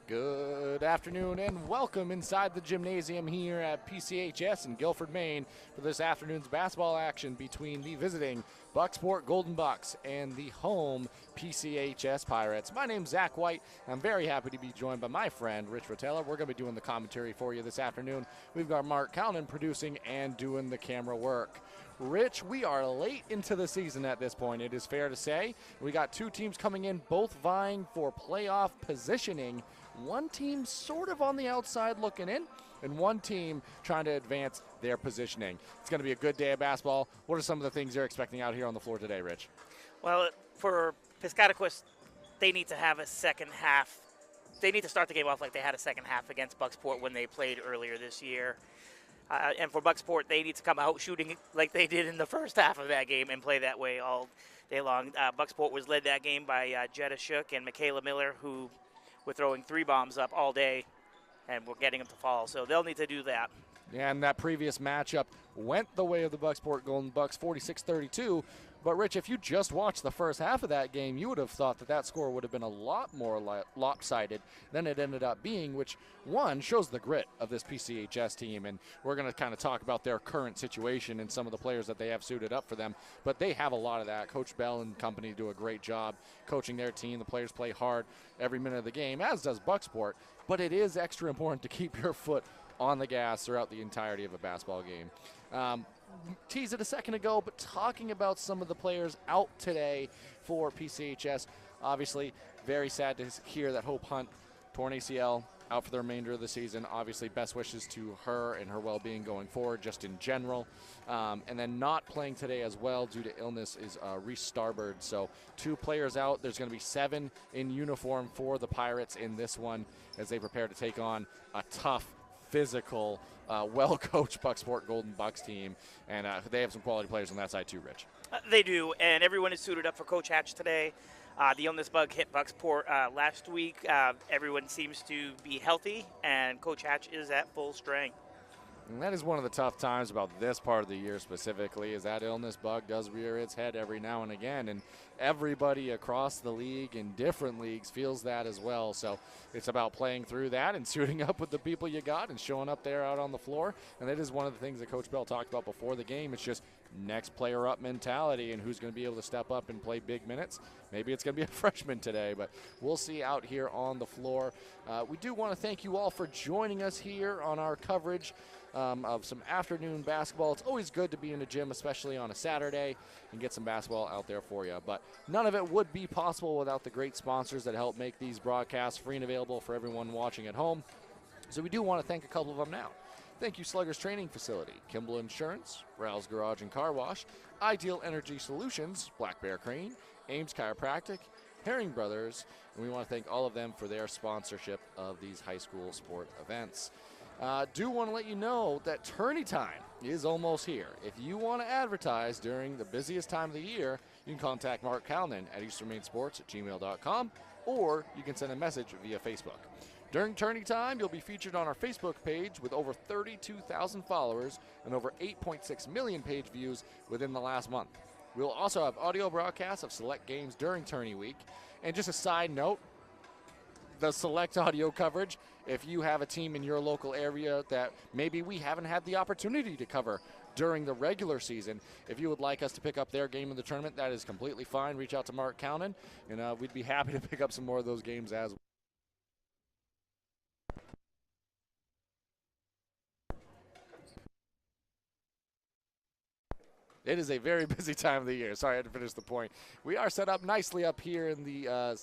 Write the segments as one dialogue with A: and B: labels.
A: Good afternoon and welcome inside the gymnasium here at PCHS in Guilford, Maine for this afternoon's basketball action between the visiting Bucksport Golden Bucks and the home PCHS Pirates. My name's Zach White. I'm very happy to be joined by my friend Rich Rotella. We're going to be doing the commentary for you this afternoon. We've got Mark Calnan producing and doing the camera work. Rich, we are late into the season at this point, it is fair to say. We got two teams coming in, both vying for playoff positioning. One team sort of on the outside looking in, and one team trying to advance their positioning. It's going to be a good day of basketball. What are some of the things you're expecting out here on the floor today, Rich?
B: Well, for Piscataquis, they need to have a second half. They need to start the game off like they had a second half against Bucksport when they played earlier this year. And for Bucksport, they need to come out shooting like they did in the first half of that game and play that way all day long. Bucksport was led that game by Jetta Shook and Michaela Miller, who were throwing three bombs up all day, and we're getting them to fall. So they'll need to do that.
A: Yeah, and that previous matchup went the way of the Bucksport Golden Bucks, 46-32. But, Rich, if you just watched the first half of that game, you would have thought that that score would have been a lot more lopsided than it ended up being, which, one, shows the grit of this PCHS team. And we're going to kind of talk about their current situation and some of the players that they have suited up for them. But they have a lot of that. Coach Bell and company do a great job coaching their team. The players play hard every minute of the game, as does Bucksport. But it is extra important to keep your foot on the gas throughout the entirety of a basketball game. Teased it a second ago, but talking about some of the players out today for PCHS, obviously very sad to hear that Hope Hunt, torn ACL, out for the remainder of the season. Obviously best wishes to her and her well-being going forward just in general. And then not playing today as well due to illness is Reese Starbird. So two players out. There's going to be 7 in uniform for the Pirates in this one as they prepare to take on a tough, physical, well-coached Bucksport Golden Bucks team, and they have some quality players on that side too, Rich.
B: They do, and everyone is suited up for Coach Hatch today. The illness bug hit Bucksport last week. Everyone seems to be healthy, and Coach Hatch is at full strength.
A: And that is one of the tough times about this part of the year specifically, is that illness bug does rear its head every now and again, and everybody across the league in different leagues feels that as well. So it's about playing through that and suiting up with the people you got and showing up there out on the floor. And that is one of the things that Coach Bell talked about before the game. It's just next player up mentality and who's going to be able to step up and play big minutes. Maybe it's going to be a freshman today, but we'll see out here on the floor. We do want to thank you all for joining us here on our coverage of some afternoon basketball. It's always good to be in the gym, especially on a Saturday, and get some basketball out there for you. But none of it would be possible without the great sponsors that help make these broadcasts free and available for everyone watching at home. So we do want to thank a couple of them now. Thank you, Sluggers Training Facility, Kimball Insurance, Rouse Garage and Car Wash, Ideal Energy Solutions, Black Bear Crane, Ames Chiropractic, Herring Brothers, and we want to thank all of them for their sponsorship of these high school sport events. Do want to let you know that tourney time is almost here. If you want to advertise during the busiest time of the year, you can contact Mark Calnan at easternmainsports@gmail.com, or you can send a message via Facebook. During tourney time, you'll be featured on our Facebook page with over 32,000 followers and over 8.6 million page views within the last month. We'll also have audio broadcasts of select games during tourney week. And just a side note, the select audio coverage, if you have a team in your local area that maybe we haven't had the opportunity to cover during the regular season, if you would like us to pick up their game in the tournament, that is completely fine. Reach out to Mark Calnan, and we'd be happy to pick up some more of those games as well. It is a very busy time of the year. Sorry, I had to finish the point. We are set up nicely up here in the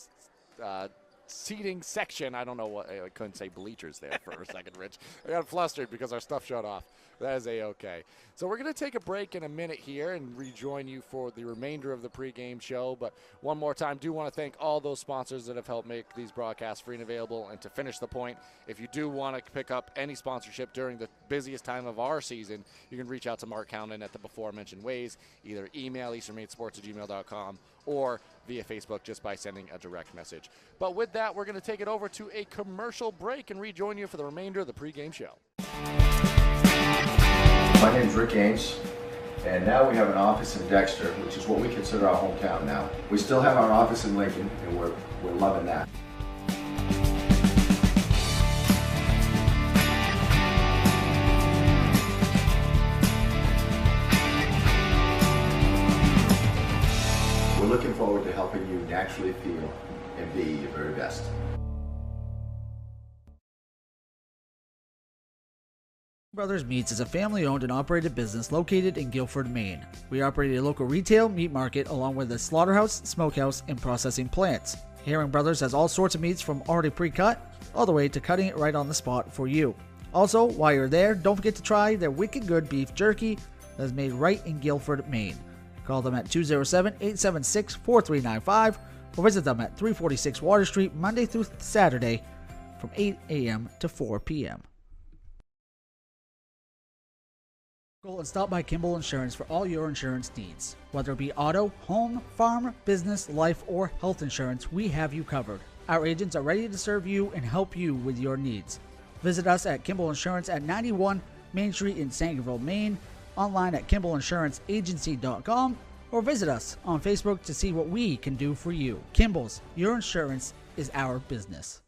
A: seating section. I don't know what, I couldn't say bleachers there for a second, Rich. I got flustered because our stuff shut off. That is A-okay. So we're going to take a break in a minute here and rejoin you for the remainder of the pregame show. But one more time, do want to thank all those sponsors that have helped make these broadcasts free and available. And to finish the point, if you do want to pick up any sponsorship during the busiest time of our season, you can reach out to Mark Calnan at the before-mentioned ways. Either email easternmainsports@gmail.com or via Facebook just by sending a direct message. But with that, we're going to take it over to a commercial break and rejoin you for the remainder of the pregame show.
C: My name is Rick Ames, and now we have an office in Dexter, which is what we consider our hometown now. We still have our office in Lincoln, and we're loving that. helping you naturally feel and be your very best.
D: Brothers Meats is a family-owned and operated business located in Guilford, Maine. We operate a local retail meat market along with a slaughterhouse, smokehouse, and processing plants. Herring Brothers has all sorts of meats from already pre-cut all the way to cutting it right on the spot for you. Also, while you're there, don't forget to try their wicked good beef jerky that is made right in Guilford, Maine. Call them at 207-876-4395 or visit them at 346 Water Street Monday through Saturday from 8 a.m. to 4 p.m. Go and stop by Kimball Insurance for all your insurance needs. Whether it be auto, home, farm, business, life, or health insurance, we have you covered. Our agents are ready to serve you and help you with your needs. Visit us at Kimball Insurance at 91 Main Street in Sangerville, Maine, online at KimballInsuranceAgency.com, or visit us on Facebook to see what we can do for you. Kimball's, your insurance is our business.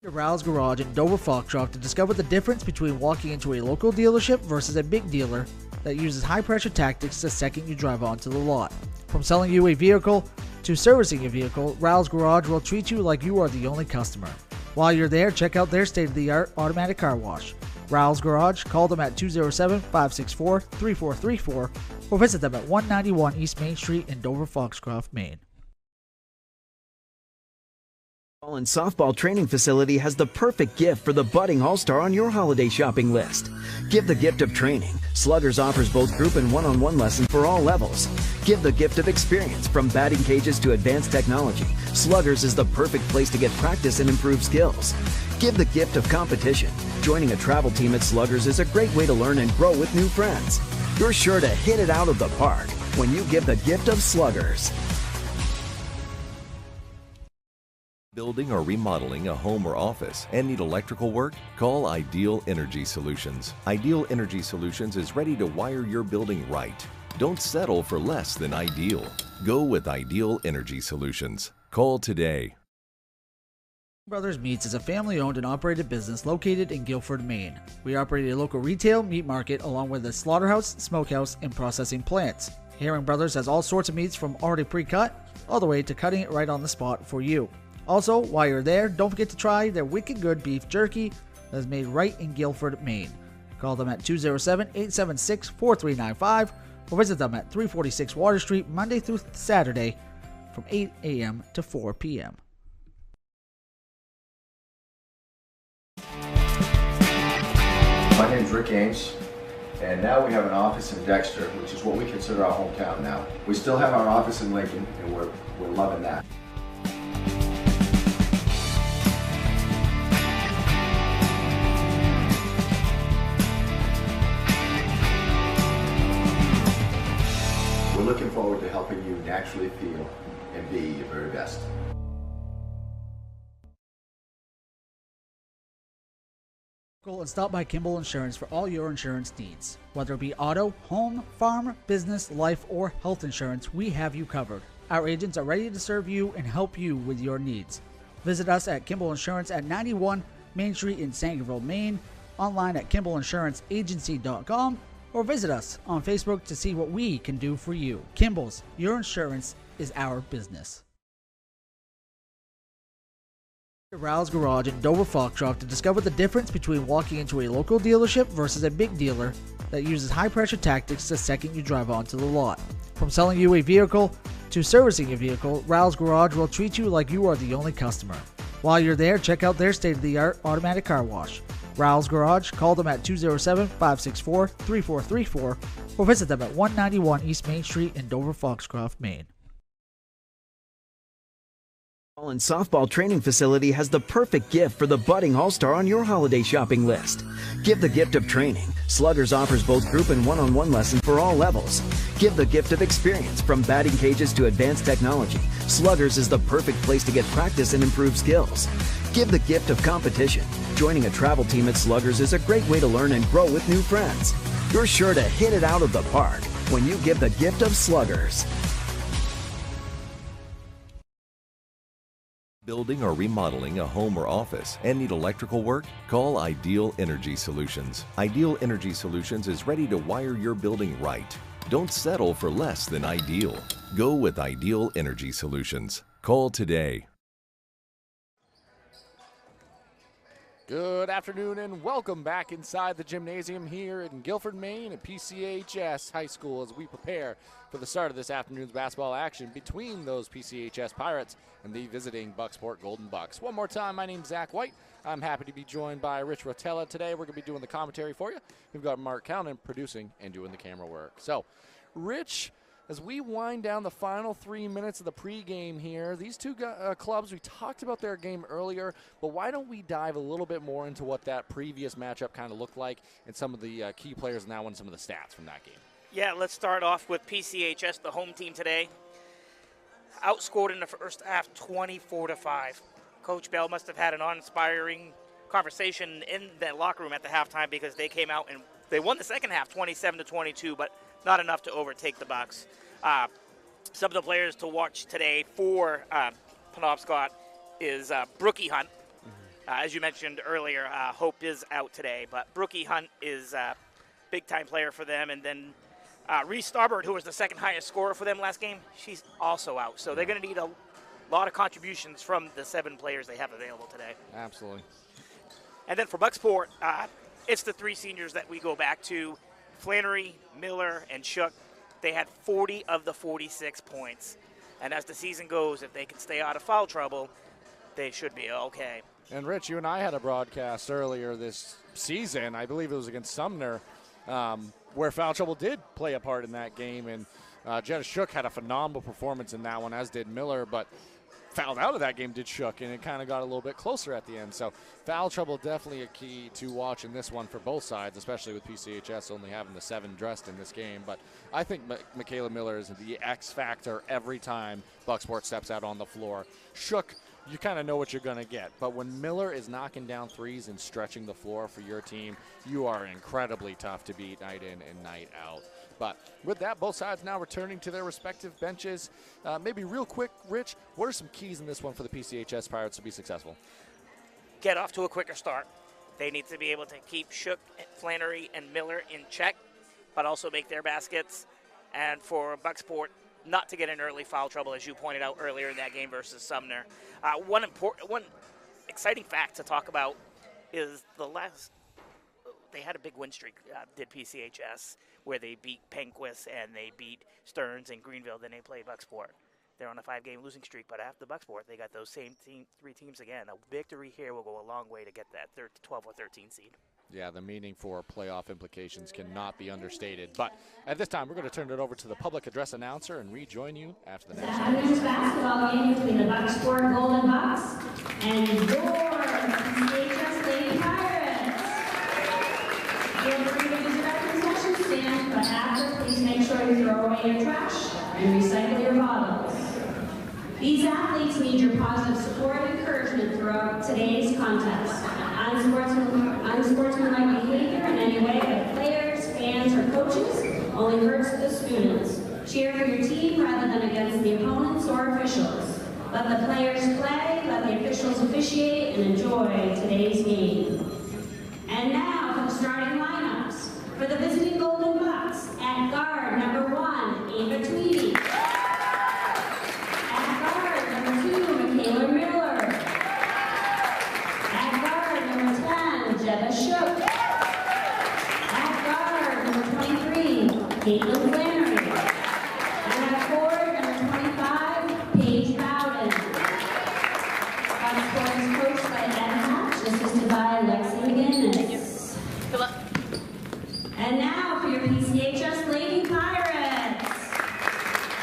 D: Rouse Garage in Dover Foxcroft to discover the difference between walking into a local dealership versus a big dealer that uses high-pressure tactics the second you drive onto the lot. From selling you a vehicle to servicing a vehicle, Rouse Garage will treat you like you are the only customer. While you're there, check out their state-of-the-art automatic car wash. Rouse Garage, call them at 207-564-3434 or visit them at 191 East Main Street in Dover Foxcroft, Maine.
E: And softball training facility has the perfect gift for the budding all-star on your holiday shopping list. Give the gift of training. Sluggers offers both group and one-on-one lessons for all levels. Give the gift of experience. From batting cages to advanced technology, Sluggers is the perfect place to get practice and improve skills. Give the gift of competition. Joining a travel team at Sluggers is a great way to learn and grow with new friends. You're sure to hit it out of the park when you give the gift of Sluggers.
F: Building or remodeling a home or office and need electrical work? Call Ideal Energy Solutions. Ideal Energy Solutions is ready to wire your building right. Don't settle for less than ideal. Go with Ideal Energy Solutions. Call today.
D: Brothers Meats is a family-owned and operated business located in Guilford, Maine. We operate a local retail meat market along with a slaughterhouse, smokehouse, and processing plants. Herring Brothers has all sorts of meats from already pre-cut all the way to cutting it right on the spot for you. Also, while you're there, don't forget to try their wicked good beef jerky that is made right in Guilford, Maine. Call them at 207-876-4395 or visit them at 346 Water Street Monday through Saturday from 8 a.m. to 4 p.m.
C: My name is Rick Ames, and now we have an office in Dexter, which is what we consider our hometown now. We still have our office in Lincoln, and we're loving that. We're looking forward to helping you naturally feel and be your very best.
D: Go and stop by Kimball Insurance for all your insurance needs. Whether it be auto, home, farm, business, life, or health insurance, we have you covered. Our agents are ready to serve you and help you with your needs. Visit us at Kimball Insurance at 91 Main Street in Sangerville, Maine, online at KimballInsuranceAgency.com, or visit us on Facebook to see what we can do for you. Kimball's, your insurance is our business. Rouse Garage in Dover Foxcroft to discover the difference between walking into a local dealership versus a big dealer that uses high-pressure tactics the second you drive onto the lot. From selling you a vehicle to servicing a vehicle, Rouse Garage will treat you like you are the only customer. While you're there, check out their state-of-the-art automatic car wash. Rouse Garage, call them at 207-564-3434 or visit them at 191 East Main Street in Dover Foxcroft, Maine.
E: And softball training facility has the perfect gift for the budding all-star on your holiday shopping list. Give the gift of training. Sluggers offers both group and one-on-one lessons for all levels. Give the gift of experience. From batting cages to advanced technology, Sluggers is the perfect place to get practice and improve skills. Give the gift of competition. Joining a travel team at Sluggers is a great way to learn and grow with new friends. You're sure to hit it out of the park when you give the gift of Sluggers.
F: Building or remodeling a home or office and need electrical work? Call Ideal Energy Solutions. Ideal Energy Solutions is ready to wire your building right. Don't settle for less than ideal. Go with Ideal Energy Solutions. Call today.
A: Good afternoon and welcome back inside the gymnasium here in Guilford, Maine at PCHS High School as we prepare for the start of this afternoon's basketball action between those PCHS Pirates and the visiting Bucksport Golden Bucks. One more time, my name's Zach White. I'm happy to be joined by Rich Rotella today. We're going to be doing the commentary for you. We've got Mark Callan producing and doing the camera work. So, Rich, as we wind down the final 3 minutes of the pregame here, these two clubs, we talked about their game earlier, but why don't we dive a little bit more into what that previous matchup kind of looked like and some of the key players now and some of the stats from that game?
B: Yeah, let's start off with PCHS, the home team today. Outscored in the first half 24-5. Coach Bell must have had an awe-inspiring conversation in that locker room at the halftime because they came out and they won the second half 27-22, but not enough to overtake the Bucks. Some of the players to watch today for Penobscot is Brookie Hunt. As you mentioned earlier, Hope is out today, but Brookie Hunt is a big-time player for them. And then Reese Starbird, who was the second highest scorer for them last game, she's also out. So they're going to need a lot of contributions from the 7 players they have available today.
A: Absolutely.
B: And then for Bucksport, it's the 3 seniors that we go back to. Flannery, Miller, and Shook, they had 40 of the 46 points. And as the season goes, if they can stay out of foul trouble, they should be okay.
A: And Rich, you and I had a broadcast earlier this season, I believe it was against Sumner, where foul trouble did play a part in that game. And Jetta Shook had a phenomenal performance in that one, as did Miller, but fouled out of that game did Shook, and it kind of got a little bit closer at the end. So foul trouble definitely a key to watch in this one for both sides, especially with PCHS only having the 7 dressed in this game. But I think Michaela Miller is the X factor every time Bucksport steps out on the floor. Shook, you kind of know what you're going to get. But when Miller is knocking down threes and stretching the floor for your team, you are incredibly tough to beat night in and night out. But with that, both sides now returning to their respective benches. Maybe real quick, Rich, what are some keys in this one for the PCHS Pirates to be successful?
B: Get off to a quicker start. They need to be able to keep Shook, Flannery, and Miller in check, but also make their baskets. And for Bucksport, not to get in early foul trouble, as you pointed out earlier in that game versus Sumner. One exciting fact to talk about is they had a big win streak, did PCHS, where they beat Penquist and they beat Stearns and Greenville, then they played Bucksport. They're on a 5-game losing streak, but after Bucksport, they got those same 3 teams again. A victory here will go a long way to get that 12 or 13 seed.
A: Yeah, the meaning for playoff implications cannot be understated. But at this time, we're going to turn it over to the public address announcer and rejoin you after the next one.
G: Afternoon's basketball game between the Bucksport Golden Bucks and your PCHS Lady Pirates. Feel free to use your concession stand, but after, please make sure you throw away your trash and recycle your bottles. These athletes need your positive support and encouragement throughout today's contest. Unsportsmanlike behavior in any way by players, fans, or coaches only hurts the students. Cheer for your team rather than against the opponents or officials. Let the players play, let the officials officiate, and enjoy today's game. And now for the starting lineups. For the visiting Golden Bucks, at guard, number 1, Ava Tweedy. At guard, number 2, Michaela Miller. At guard, number 10, Jetta Shook. At guard, number 23, Caitlin Flannery. And at forward, number 25, Paige Bowden. Bucksport is coached by Ed Hatch, assisted by Lexi McGinnis.
B: Good luck.
G: And now for your PCHS Lady Pirates.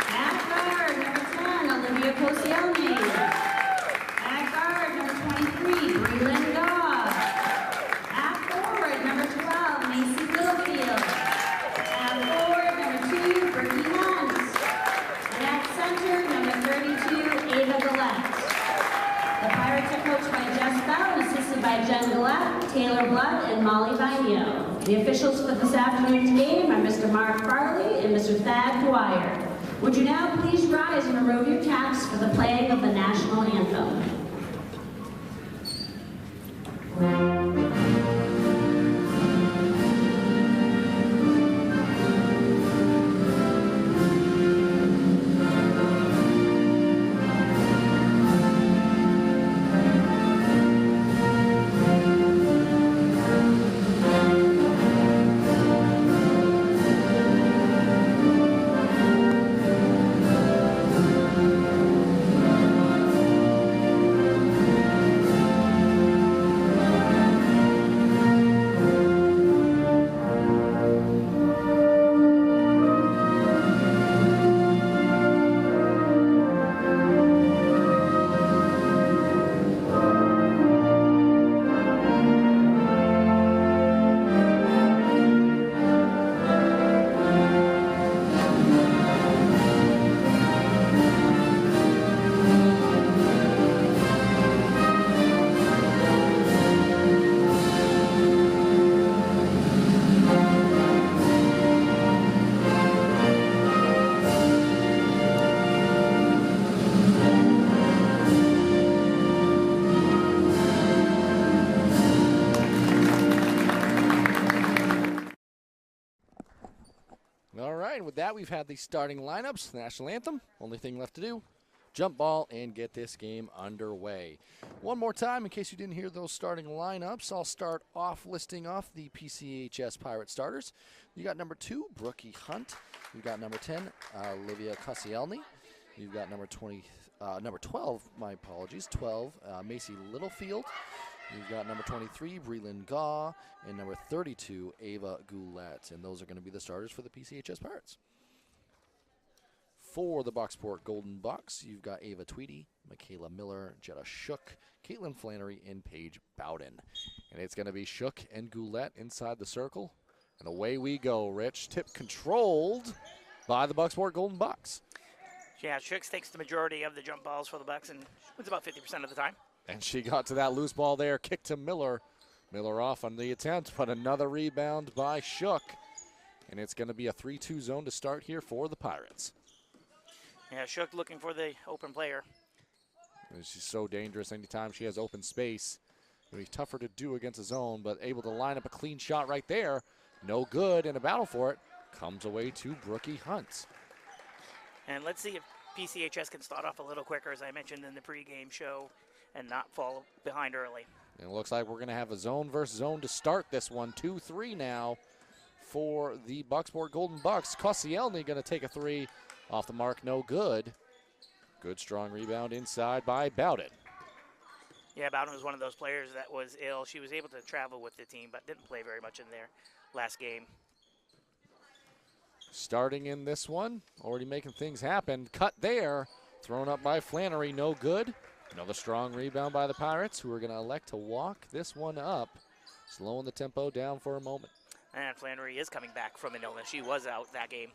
G: At guard, number 10, Olivia Koscielny. At guard, number 23, Breland Goff. At forward, number 12, Macy Littlefield. At forward, number 2, Brittany Hunt. And at center, number 32, Ava Gillette. The Pirates are coached by Jess Bell, assisted by Jen Gillette, Taylor Blood, and Molly Vineo. The officials for this afternoon's game are Mr. Mark Farley and Mr. Thad Dwyer. Would you now please rise and remove your caps for the playing of the national anthem?
A: All right, with that, we've had the starting lineups, the national anthem. Only thing left to do, jump ball and get this game underway. One more time, in case you didn't hear those starting lineups, I'll start off listing off the PCHS Pirate starters. You got number 2, Brookie Hunt. You got number 10, Olivia Koscielny. You've got number 12, my apologies, 12, Macy Littlefield. You've got number 23, Breland Gaw, and number 32, Ava Goulet. And those are going to be the starters for the PCHS Pirates. For the Bucksport Golden Bucks, you've got Ava Tweedy, Michaela Miller, Jetta Shook, Caitlin Flannery, and Paige Bowden. And it's going to be Shook and Goulet inside the circle. And away we go, Rich. Tip controlled by the Bucksport Golden Bucks.
B: Yeah, Shook takes the majority of the jump balls for the Bucks and wins about 50% of the time.
A: And she got to that loose ball there, kick to Miller. Miller off on the attempt, but another rebound by Shook. And it's going to be a 3-2 zone to start here for the Pirates.
B: Yeah, Shook looking for the open player.
A: And she's so dangerous anytime she has open space. It'll be tougher to do against a zone, but able to line up a clean shot right there. No good, and a battle for it comes away to Brookie Hunt.
B: And let's see if PCHS can start off a little quicker, as I mentioned in the pregame show, and not fall behind early.
A: And it looks like we're going to have a zone versus zone to start this one. 2-3 now for the Bucksport Golden Bucks. Koscielny going to take a 3 off the mark, no good. Good strong rebound inside by Bowden.
B: Yeah, Bowden was one of those players that was ill. She was able to travel with the team, but didn't play very much in their last game.
A: Starting in this one, already making things happen. Cut there, thrown up by Flannery, no good. Another strong rebound by the Pirates, who are going to elect to walk this one up, slowing the tempo down for a moment.
B: And Flannery is coming back from an illness. She was out that game.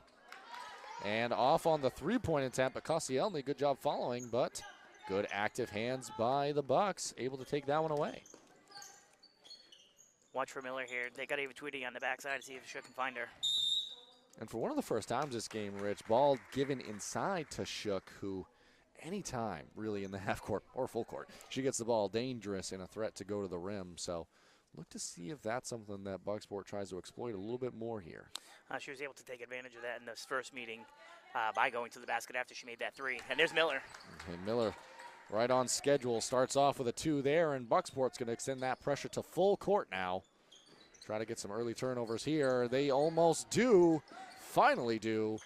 A: And off on the three-point attempt, but Koscielny, good job following, but good active hands by the Bucks, able to take that one away.
B: Watch for Miller here. They got Ava Tweedy on the backside to see if Shook can find her.
A: And for one of the first times this game, Rich, ball given inside to Shook, who anytime really in the half court or full court, she gets the ball dangerous and a threat to go to the rim. So look to see if that's something that Bucksport tries to exploit a little bit more here.
B: She was able to take advantage of that in this first meeting by going to the basket after she made that 3. And there's Miller.
A: And Miller right on schedule, starts off with a 2 there, and Bucksport's going to extend that pressure to full court now. Try to get some early turnovers here. They almost do, finally do.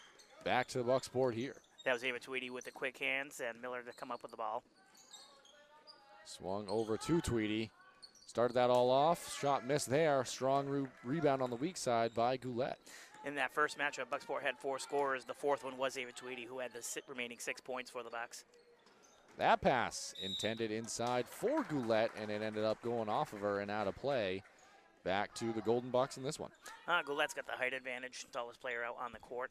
A: Back to the Bucksport here.
B: That was Ava Tweedy with the quick hands and Miller to come up with the ball.
A: Swung over to Tweedy. Started that all off. Shot missed there. Strong rebound on the weak side by Goulet.
B: In that first matchup, Bucksport had 4 scorers. The fourth one was Ava Tweedy, who had the remaining 6 points for the Bucks.
A: That pass intended inside for Goulet, and it ended up going off of her and out of play. Back to the Golden Bucks in this one.
B: Goulet's got the height advantage, tallest player out on the court,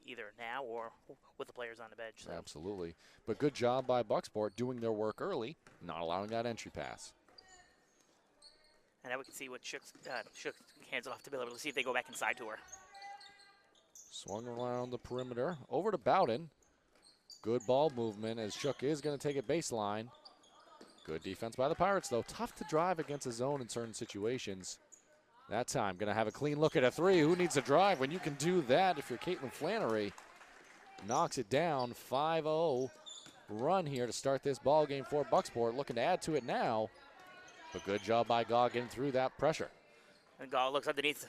B: either now or with the players on the bench. So.
A: Absolutely. But good job by Bucksport doing their work early, not allowing that entry pass.
B: And now we can see what Shook hands it off to Miller. Let's see if they go back inside to her.
A: Swung around the perimeter. Over to Bowden. Good ball movement as Shook is going to take it baseline. Good defense by the Pirates, though. Tough to drive against a zone in certain situations. That time, going to have a clean look at a 3. Who needs a drive when you can do that if you're Caitlin Flannery? Knocks it down. 5-0 run here to start this ball game for Bucksport. Looking to add to it now. But good job by Gaw getting through that pressure.
B: And Gaw looks underneath,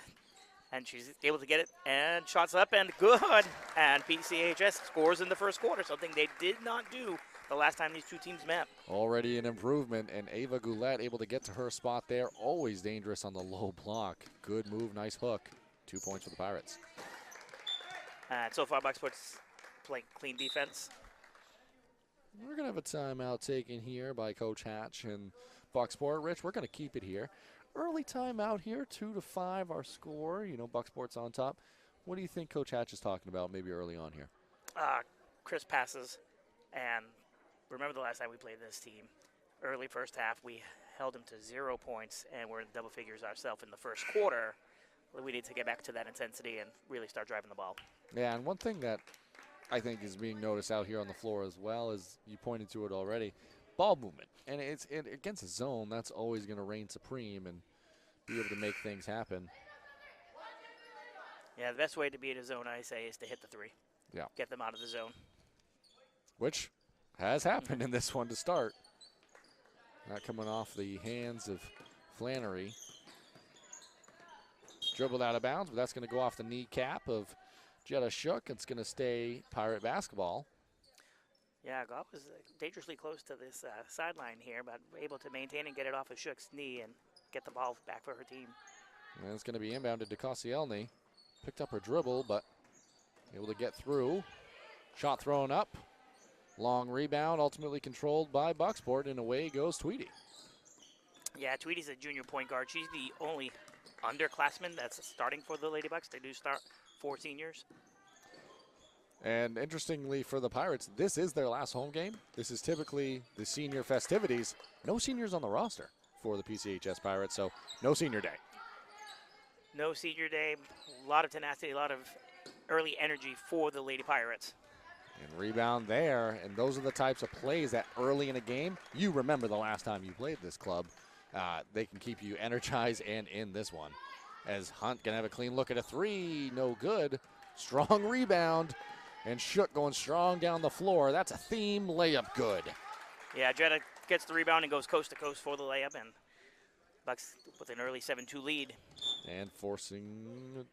B: and she's able to get it, and shots up, and good. And PCHS scores in the first quarter, something they did not do the last time these two teams met.
A: Already an improvement, and Ava Goulet able to get to her spot there. Always dangerous on the low block. Good move, nice hook. 2 points for the Pirates.
B: And so far, Bucksport's playing clean defense.
A: We're going to have a timeout taken here by Coach Hatch and Bucksport. Rich, we're going to keep it here. Early timeout here, 2-5 our score. You know, Bucksport's on top. What do you think Coach Hatch is talking about maybe early on here?
B: Crisp passes. And remember the last time we played this team, early first half, we held them to 0 points, and we're in double figures ourselves in the first quarter. We need to get back to that intensity and really start driving the ball.
A: Yeah, and one thing that I think is being noticed out here on the floor as well, as you pointed to it already, ball movement. And it's against a zone, that's always going to reign supreme and be able to make things happen.
B: Yeah, the best way to beat a zone, I say, is to hit the three.
A: Yeah.
B: Get them out of the zone.
A: Which has happened in this one to start. Not coming off the hands of Flannery. Dribbled out of bounds, but that's going to go off the kneecap of Jetta Shook. It's going to stay Pirate basketball.
B: Yeah, Goff was dangerously close to this sideline here, but able to maintain and get it off of Shook's knee and get the ball back for her team.
A: And it's going to be inbounded to Koscielny. Picked up her dribble, but able to get through. Shot thrown up. Long rebound, ultimately controlled by Bucksport, and away goes Tweedy.
B: Yeah, Tweedy's a junior point guard. She's the only underclassman that's starting for the Lady Bucks. They do start 4 seniors.
A: And interestingly for the Pirates, this is their last home game. This is typically the senior festivities. No seniors on the roster for the PCHS Pirates, so no senior day.
B: No senior day, a lot of tenacity, a lot of early energy for the Lady Pirates.
A: And rebound there, and those are the types of plays that early in a game, you remember the last time you played this club, they can keep you energized and in this one. As Hunt gonna have a clean look at a three, no good. Strong rebound, and Shook going strong down the floor. That's a theme layup good.
B: Yeah, Jetta gets the rebound and goes coast to coast for the layup, and Bucks with an early 7-2 lead.
A: And forcing a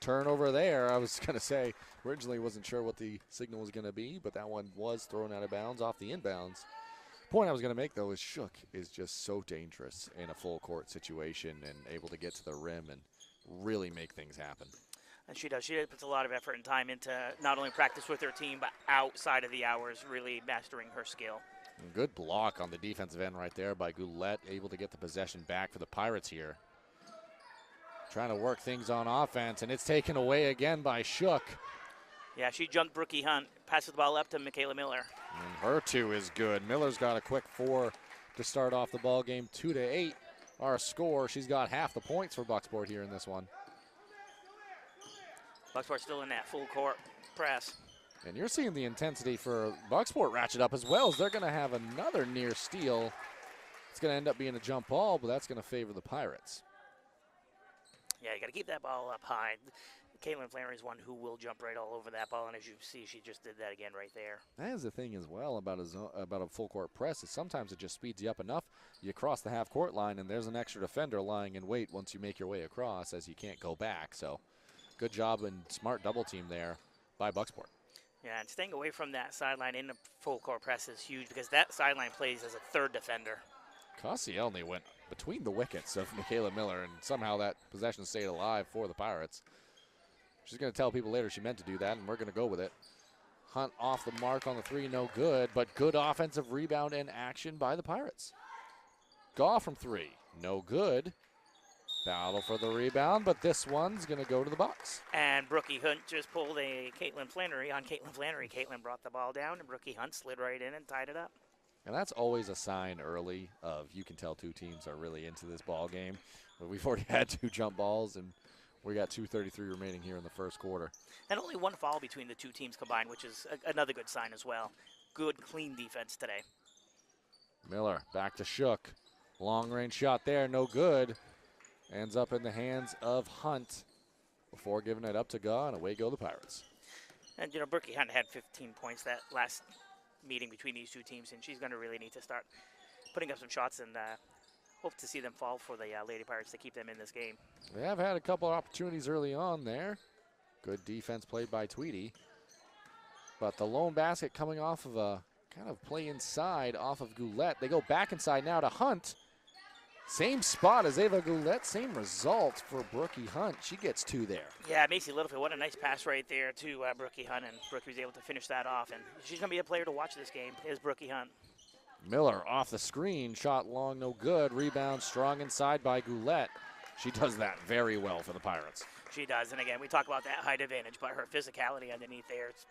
A: turnover there. I was going to say, originally wasn't sure what the signal was going to be, but that one was thrown out of bounds off the inbounds. Point I was going to make, though, is Shook is just so dangerous in a full court situation and able to get to the rim and really make things happen.
B: And she does. She puts a lot of effort and time into not only practice with her team, but outside of the hours, really mastering her skill.
A: And good block on the defensive end right there by Goulet, able to get the possession back for the Pirates here. Trying to work things on offense, and it's taken away again by Shook.
B: Yeah, she jumped Brookie Hunt, passes the ball up to Michaela Miller.
A: And her two is good. Miller's got a quick 4 to start off the ball game, 2-8. Our score, she's got half the points for Bucksport here in this one.
B: Bucksport still in that full court press.
A: And you're seeing the intensity for Bucksport ratchet up as well, as they're going to have another near steal. It's going to end up being a jump ball, but that's going to favor the Pirates.
B: Yeah, you got to keep that ball up high. Caitlin Flannery is one who will jump right all over that ball, and as you see, she just did that again right there.
A: That is the thing as well about a full court press, is sometimes it just speeds you up enough. You cross the half court line, and there's an extra defender lying in wait once you make your way across, as you can't go back. So good job and smart double team there by Bucksport.
B: Yeah, and staying away from that sideline in the full court press is huge, because that sideline plays as a third defender.
A: Koscielny went between the wickets of Michaela Miller, and somehow that possession stayed alive for the Pirates. She's going to tell people later she meant to do that, and we're going to go with it. Hunt off the mark on the 3, no good, but good offensive rebound and action by the Pirates. Goff from 3, no good. Battle for the rebound, but this one's going to go to the Bucks.
B: And Brookie Hunt just pulled a Caitlin Flannery on Caitlin Flannery. Caitlin brought the ball down, and Brookie Hunt slid right in and tied it up.
A: And that's always a sign early of you can tell two teams are really into this ball game. But we've already had 2 jump balls, and we got 2:33 remaining here in the first quarter.
B: And only 1 foul between the 2 teams combined, which is another good sign as well. Good, clean defense today.
A: Miller back to Shook. Long range shot there, no good. Ends up in the hands of Hunt before giving it up to Gaw, and away go the Pirates.
B: And, you know, Brookie Hunt had 15 points that last meeting between these 2 teams, and she's going to really need to start putting up some shots and hope to see them fall for the Lady Pirates to keep them in this game.
A: They have had a couple of opportunities early on there. Good defense played by Tweedy. But the lone basket coming off of a kind of play inside off of Goulet. They go back inside now to Hunt. Same spot as Ava Goulet, same result for Brookie Hunt. She gets 2 there.
B: Yeah, Macy Littlefield, what a nice pass right there to Brookie Hunt, and Brookie was able to finish that off. And she's going to be a player to watch this game, is Brookie Hunt.
A: Miller off the screen, shot long, no good. Rebound strong inside by Goulet. She does that very well for the Pirates.
B: She does, and again, we talk about that height advantage, but her physicality underneath there, it's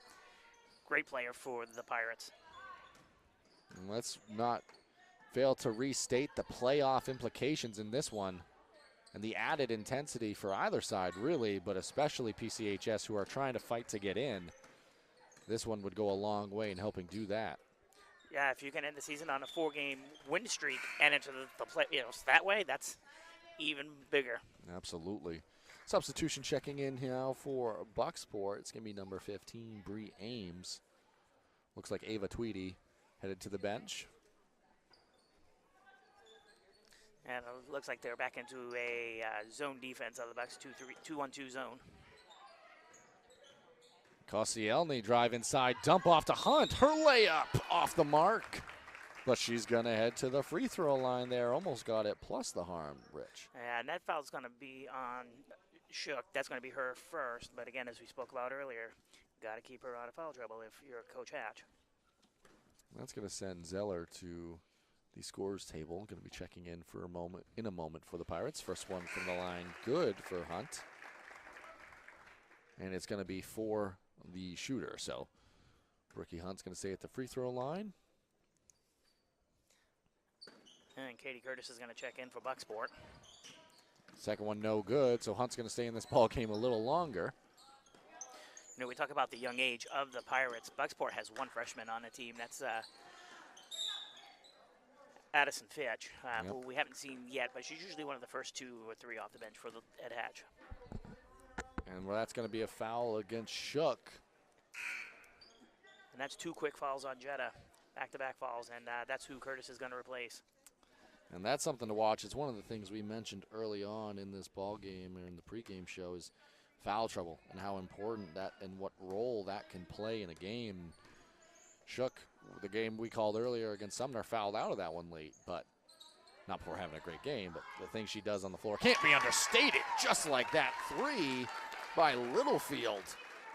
B: great player for the Pirates.
A: And let's not fail to restate the playoff implications in this one and the added intensity for either side, really, but especially PCHS, who are trying to fight to get in. This one would go a long way in helping do that.
B: Yeah, if you can end the season on a 4-game win streak and enter the play, that way, that's even bigger.
A: Absolutely. Substitution checking in now for Bucksport. It's going to be number 15, Bree Ames. Looks like Ava Tweedy headed to the bench.
B: And it looks like they're back into a zone defense of the Bucks, 2-1-2 zone.
A: Koscielny drive inside, dump off to Hunt. Her layup off the mark. But she's going to head to the free throw line there. Almost got it plus the harm, Rich.
B: And that foul's going to be on Shook. That's going to be her first. But again, as we spoke about earlier, got to keep her out of foul trouble if you're Coach Hatch.
A: That's going to send Zeller to the scores table. Going to be checking in for a moment for the Pirates. First one from the line, good for Hunt. And it's going to be for the shooter. So Brookie Hunt's going to stay at the free throw line.
B: And Katie Curtis is going to check in for Bucksport.
A: Second one no good, so Hunt's going to stay in this ball game a little longer.
B: You know, we talk about the young age of the Pirates. Bucksport has one freshman on the team. That's Addison Fitch, who we haven't seen yet, but she's usually one of the first 2 or 3 off the bench for Ed Hatch.
A: And that's going to be a foul against Shook.
B: And that's 2 quick fouls on Jetta, back-to-back fouls, and that's who Curtis is going to replace.
A: And that's something to watch. It's one of the things we mentioned early on in this ball game or in the pregame show is foul trouble and how important that and what role that can play in a game. Shook, the game we called earlier against Sumner, fouled out of that one late, but not before having a great game, but the things she does on the floor can't be understated. Just like that 3 by Littlefield.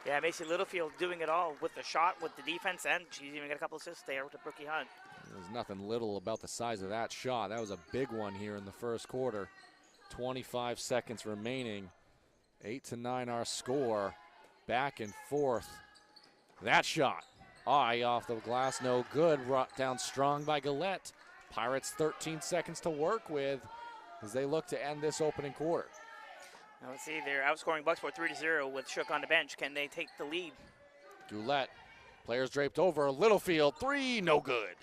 B: Yeah, Macy Littlefield doing it all with the shot, with the defense, and she's even got a couple assists there to Brookie Hunt.
A: There's nothing little about the size of that shot. That was a big one here in the first quarter. 25 seconds remaining. 8-9 our score. Back and forth. That shot. Eye off the glass, no good. Brought down strong by Gillette. Pirates 13 seconds to work with as they look to end this opening quarter.
B: Now let's see, they're outscoring Bucksport 3-0 with Shook on the bench. Can they take the lead?
A: Goulet, players draped over. Littlefield, 3, no good.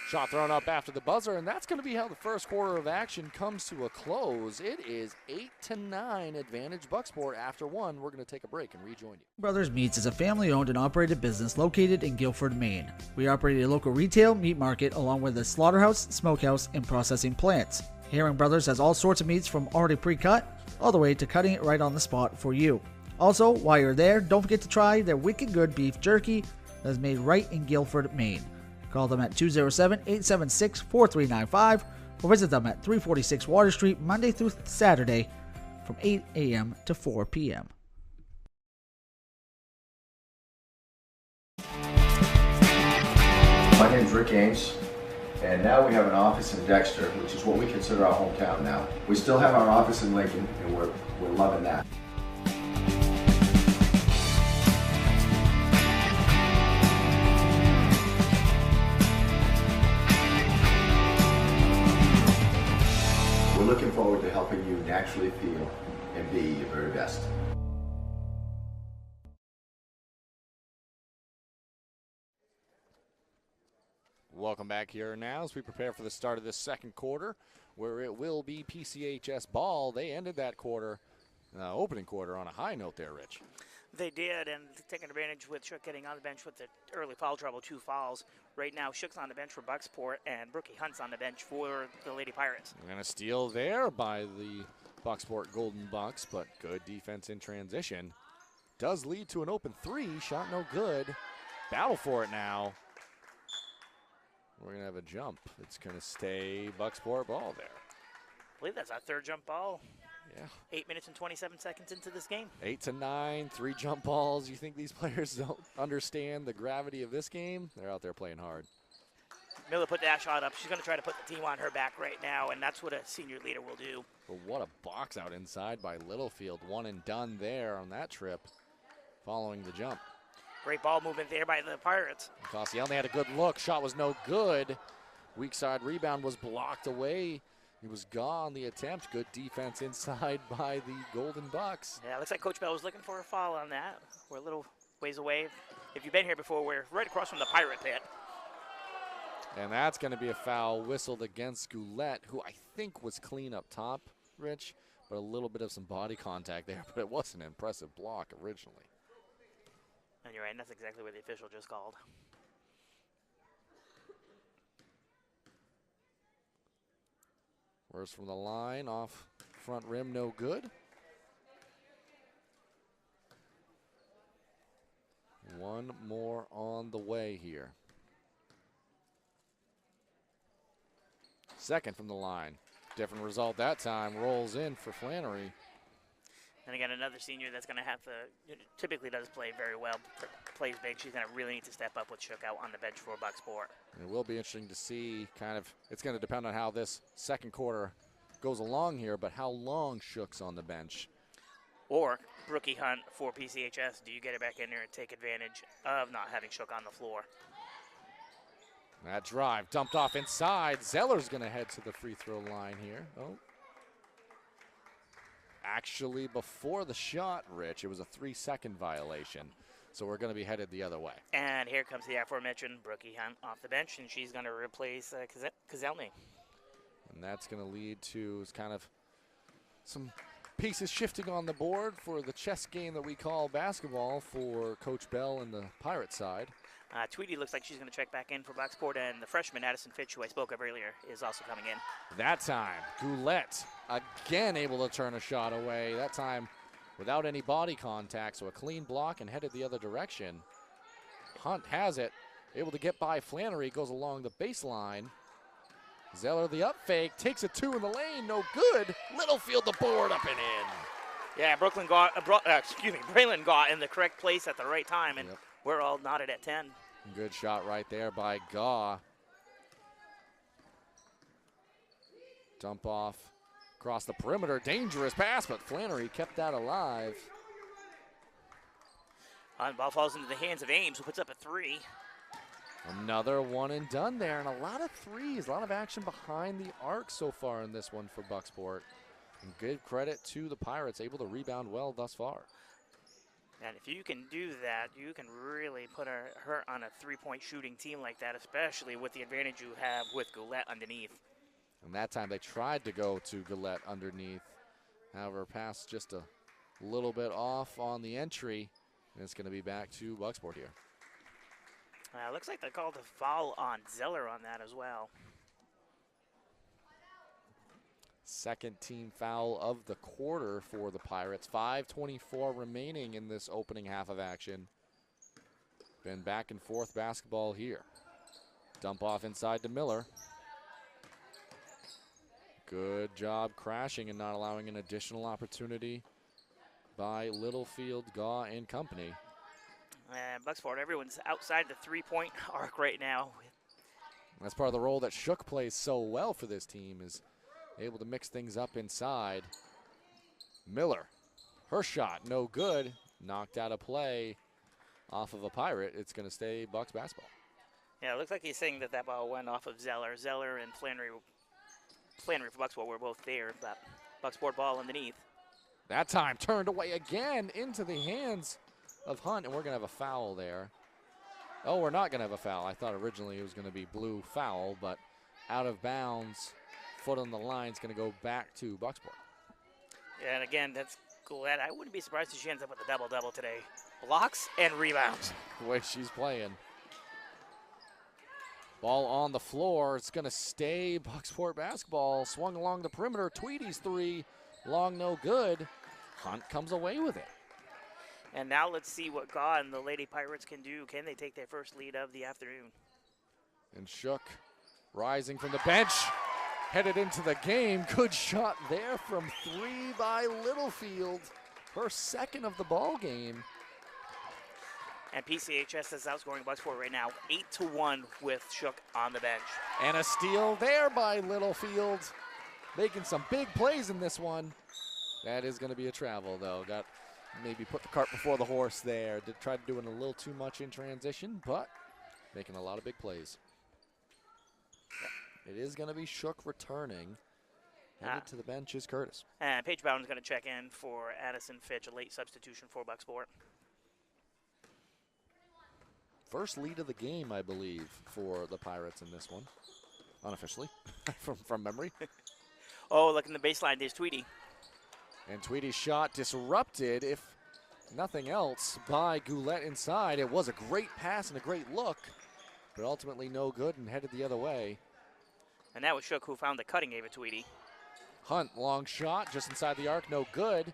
A: Shot thrown up after the buzzer, and that's going to be how the first quarter of action comes to a close. It is 8-9 advantage Bucksport after 1. We're going to take a break and rejoin you.
D: Brothers Meats is a family-owned and operated business located in Guilford, Maine. We operate a local retail meat market along with a slaughterhouse, smokehouse, and processing plants. Herring Brothers has all sorts of meats from already pre-cut all the way to cutting it right on the spot for you. Also, while you're there, don't forget to try their wicked good beef jerky that is made right in Guilford, Maine. Call them at 207-876-4395 or visit them at 346 Water Street Monday through Saturday from 8 a.m. to 4 p.m.
C: My name's Rick Ames, and now we have an office in Dexter, which is what we consider our hometown now. We still have our office in Lincoln, and we're loving that. We're looking forward to helping you naturally feel and be your very best.
A: Welcome back here now as we prepare for the start of this second quarter, where it will be PCHS ball. They ended that quarter, opening quarter, on a high note there, Rich.
B: They did, and taking advantage with Shook getting on the bench with the early foul trouble, 2 fouls. Right now, Shook's on the bench for Bucksport, and Brookie Hunt's on the bench for the Lady Pirates.
A: And a steal there by the Bucksport Golden Bucks, but good defense in transition. Does lead to an open 3, shot no good. Battle for it now. We're going to have a jump. It's going to stay Bucksport ball there.
B: I believe that's our 3rd jump ball.
A: Yeah.
B: 8 minutes and 27 seconds into this game.
A: 8-9, 3 jump balls. You think these players don't understand the gravity of this game? They're out there playing hard.
B: Miller put that shot up. She's going to try to put the team on her back right now, and that's what a senior leader will do.
A: But what a box out inside by Littlefield. One and done there on that trip following the jump.
B: Great ball movement there by the Pirates.
A: Koscielny had a good look. Shot was no good. Weak side rebound was blocked away. He was gone, the attempt. Good defense inside by the Golden Bucks.
B: Yeah, looks like Coach Bell was looking for a foul on that. We're a little ways away. If you've been here before, we're right across from the Pirate pit.
A: And that's going to be a foul whistled against Goulet, who I think was clean up top, Rich. but a little bit of some body contact there, but it was an impressive block originally.
B: And you're right, and that's exactly what the official just called.
A: Where's from the line, off front rim, no good. One more on the way here. Second from the line. Different result that time. Rolls in for Flannery.
B: And again, another senior that's going to have to, typically does play very well, plays big. She's going to really need to step up with Shook out on the bench for Bucksport.
A: It will be interesting to see it's going to depend on how this second quarter goes along here, but how long Shook's on the bench.
B: Or Brookie Hunt for PCHS. Do you get it back in there and take advantage of not having Shook on the floor?
A: That drive dumped off inside. Zeller's going to head to the free throw line here. Oh. Actually, before the shot, Rich, it was a 3-second violation. So we're going to be headed the other way.
B: And here comes the aforementioned Brookie Hunt off the bench, and she's going to replace Kazelny.
A: And that's going to lead to kind of some pieces shifting on the board for the chess game that we call basketball for Coach Bell and the Pirate side.
B: Tweedy looks like she's going to check back in for Bucksport, and the freshman, Addison Fitch, who I spoke of earlier, is also coming in.
A: That time, Goulet again able to turn a shot away. That time without any body contact, so a clean block and headed the other direction. Hunt has it, able to get by Flannery, goes along the baseline. Zeller the up fake, takes a 2 in the lane, no good. Littlefield the board up and in.
B: Yeah, Braylon got in the correct place at the right time, and we're all knotted at 10.
A: Good shot right there by Gaw. Dump off across the perimeter. Dangerous pass, but Flannery kept that alive.
B: Ball falls into the hands of Ames, who puts up a 3.
A: Another one and done there, and a lot of threes, a lot of action behind the arc so far in this one for Bucksport. And good credit to the Pirates, able to rebound well thus far.
B: And if you can do that, you can really put her on a three-point shooting team like that, especially with the advantage you have with Goulet underneath.
A: And that time they tried to go to Goulet underneath. However, pass just a little bit off on the entry, and it's going to be back to Bucksport here.
B: Looks like they called a foul on Zeller on that as well.
A: Second team foul of the quarter for the Pirates. 5:24 remaining in this opening half of action. Been back and forth basketball here. Dump off inside to Miller. Good job crashing and not allowing an additional opportunity by Littlefield, Gaw, and company.
B: And Bucksport, everyone's outside the three-point arc right now.
A: That's part of the role that Shook plays so well for this team, is able to mix things up inside. Miller, her shot, no good. Knocked out of play off of a Pirate. It's going to stay Bucks basketball.
B: Yeah, it looks like he's saying that that ball went off of Zeller. Zeller and Flannery for Bucksport were both there, but Bucksport ball underneath.
A: That time turned away again into the hands of Hunt, and we're going to have a foul there. Oh, we're not going to have a foul. I thought originally it was going to be blue foul, but out of bounds. Foot on the line is going to go back to Bucksport.
B: Yeah, and again, that's cool. I wouldn't be surprised if she ends up with a double-double today. Blocks and rebounds.
A: The way she's playing. Ball on the floor. It's going to stay Bucksport basketball. Swung along the perimeter. Tweedy's 3. Long, no good. Hunt comes away with it.
B: And now let's see what Gaw and the Lady Pirates can do. Can they take their first lead of the afternoon?
A: And Shook rising from the bench. Headed into the game. Good shot there from 3 by Littlefield. Her second of the ball game.
B: And PCHS is outscoring Bucksport right now 8-1 with Shook on the bench.
A: And a steal there by Littlefield. Making some big plays in this one. That is going to be a travel, though. Got maybe put the cart before the horse there. Did try to do it a little too much in transition, but making a lot of big plays. It is going to be Shook returning. Headed to the bench is Curtis.
B: And Paige Bowden is going to check in for Addison Fitch, a late substitution for Bucksport.
A: First lead of the game, I believe, for the Pirates in this one. Unofficially, from memory.
B: Oh, look in the baseline. There's Tweedy.
A: And Tweedy's shot disrupted, if nothing else, by Goulet inside. It was a great pass and a great look, but ultimately no good and headed the other way.
B: And that was Shook who found the cutting gave it to Tweedy.
A: Hunt, long shot, just inside the arc, no good.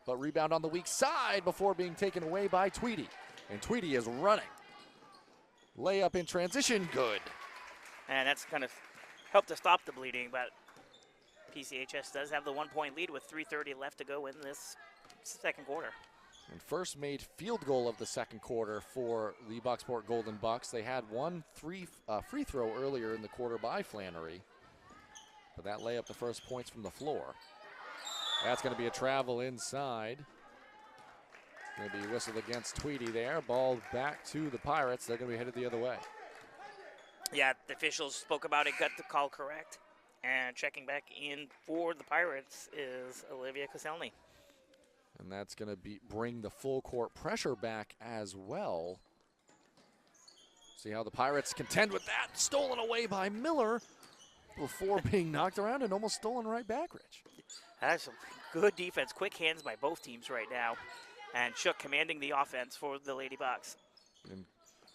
A: But rebound on the weak side before being taken away by Tweedy. And Tweedy is running. Layup in transition, good.
B: And that's kind of helped to stop the bleeding, but PCHS does have the 1-point lead with 3:30 left to go in this second quarter.
A: And first made field goal of the second quarter for the Bucksport Golden Bucks. They had one free throw earlier in the quarter by Flannery. But that layup the first points from the floor. That's going to be a travel inside. Going to be whistled against Tweedy there. Ball back to the Pirates. They're going to be headed the other way.
B: Yeah, the officials spoke about it, got the call correct. And checking back in for the Pirates is Olivia Koselny.
A: And that's going to bring the full court pressure back as well. See how the Pirates contend with that. Stolen away by Miller before being knocked around and almost stolen right back, Rich.
B: That's some good defense. Quick hands by both teams right now. And Shook commanding the offense for the Lady Bucks.
A: And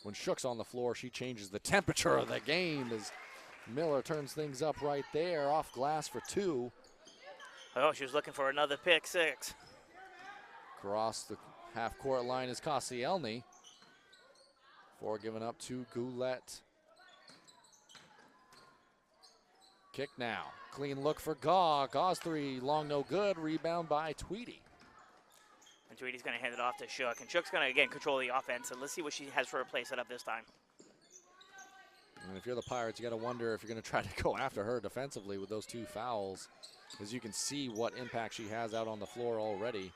A: when Shook's on the floor, she changes the temperature of the game as Miller turns things up right there. Off glass for 2.
B: Oh, she was looking for another pick 6.
A: Across the half-court line is Koscielny. 4 given up to Goulet. Kick now. Clean look for Gaw. Gaw's 3, long no good. Rebound by Tweedy.
B: And Tweedy's going to hand it off to Shook. And Shook's going to, again, control the offense. And let's see what she has for her play set up this time.
A: And if you're the Pirates, you got to wonder if you're going to try to go after her defensively with those 2 fouls. As you can see what impact she has out on the floor already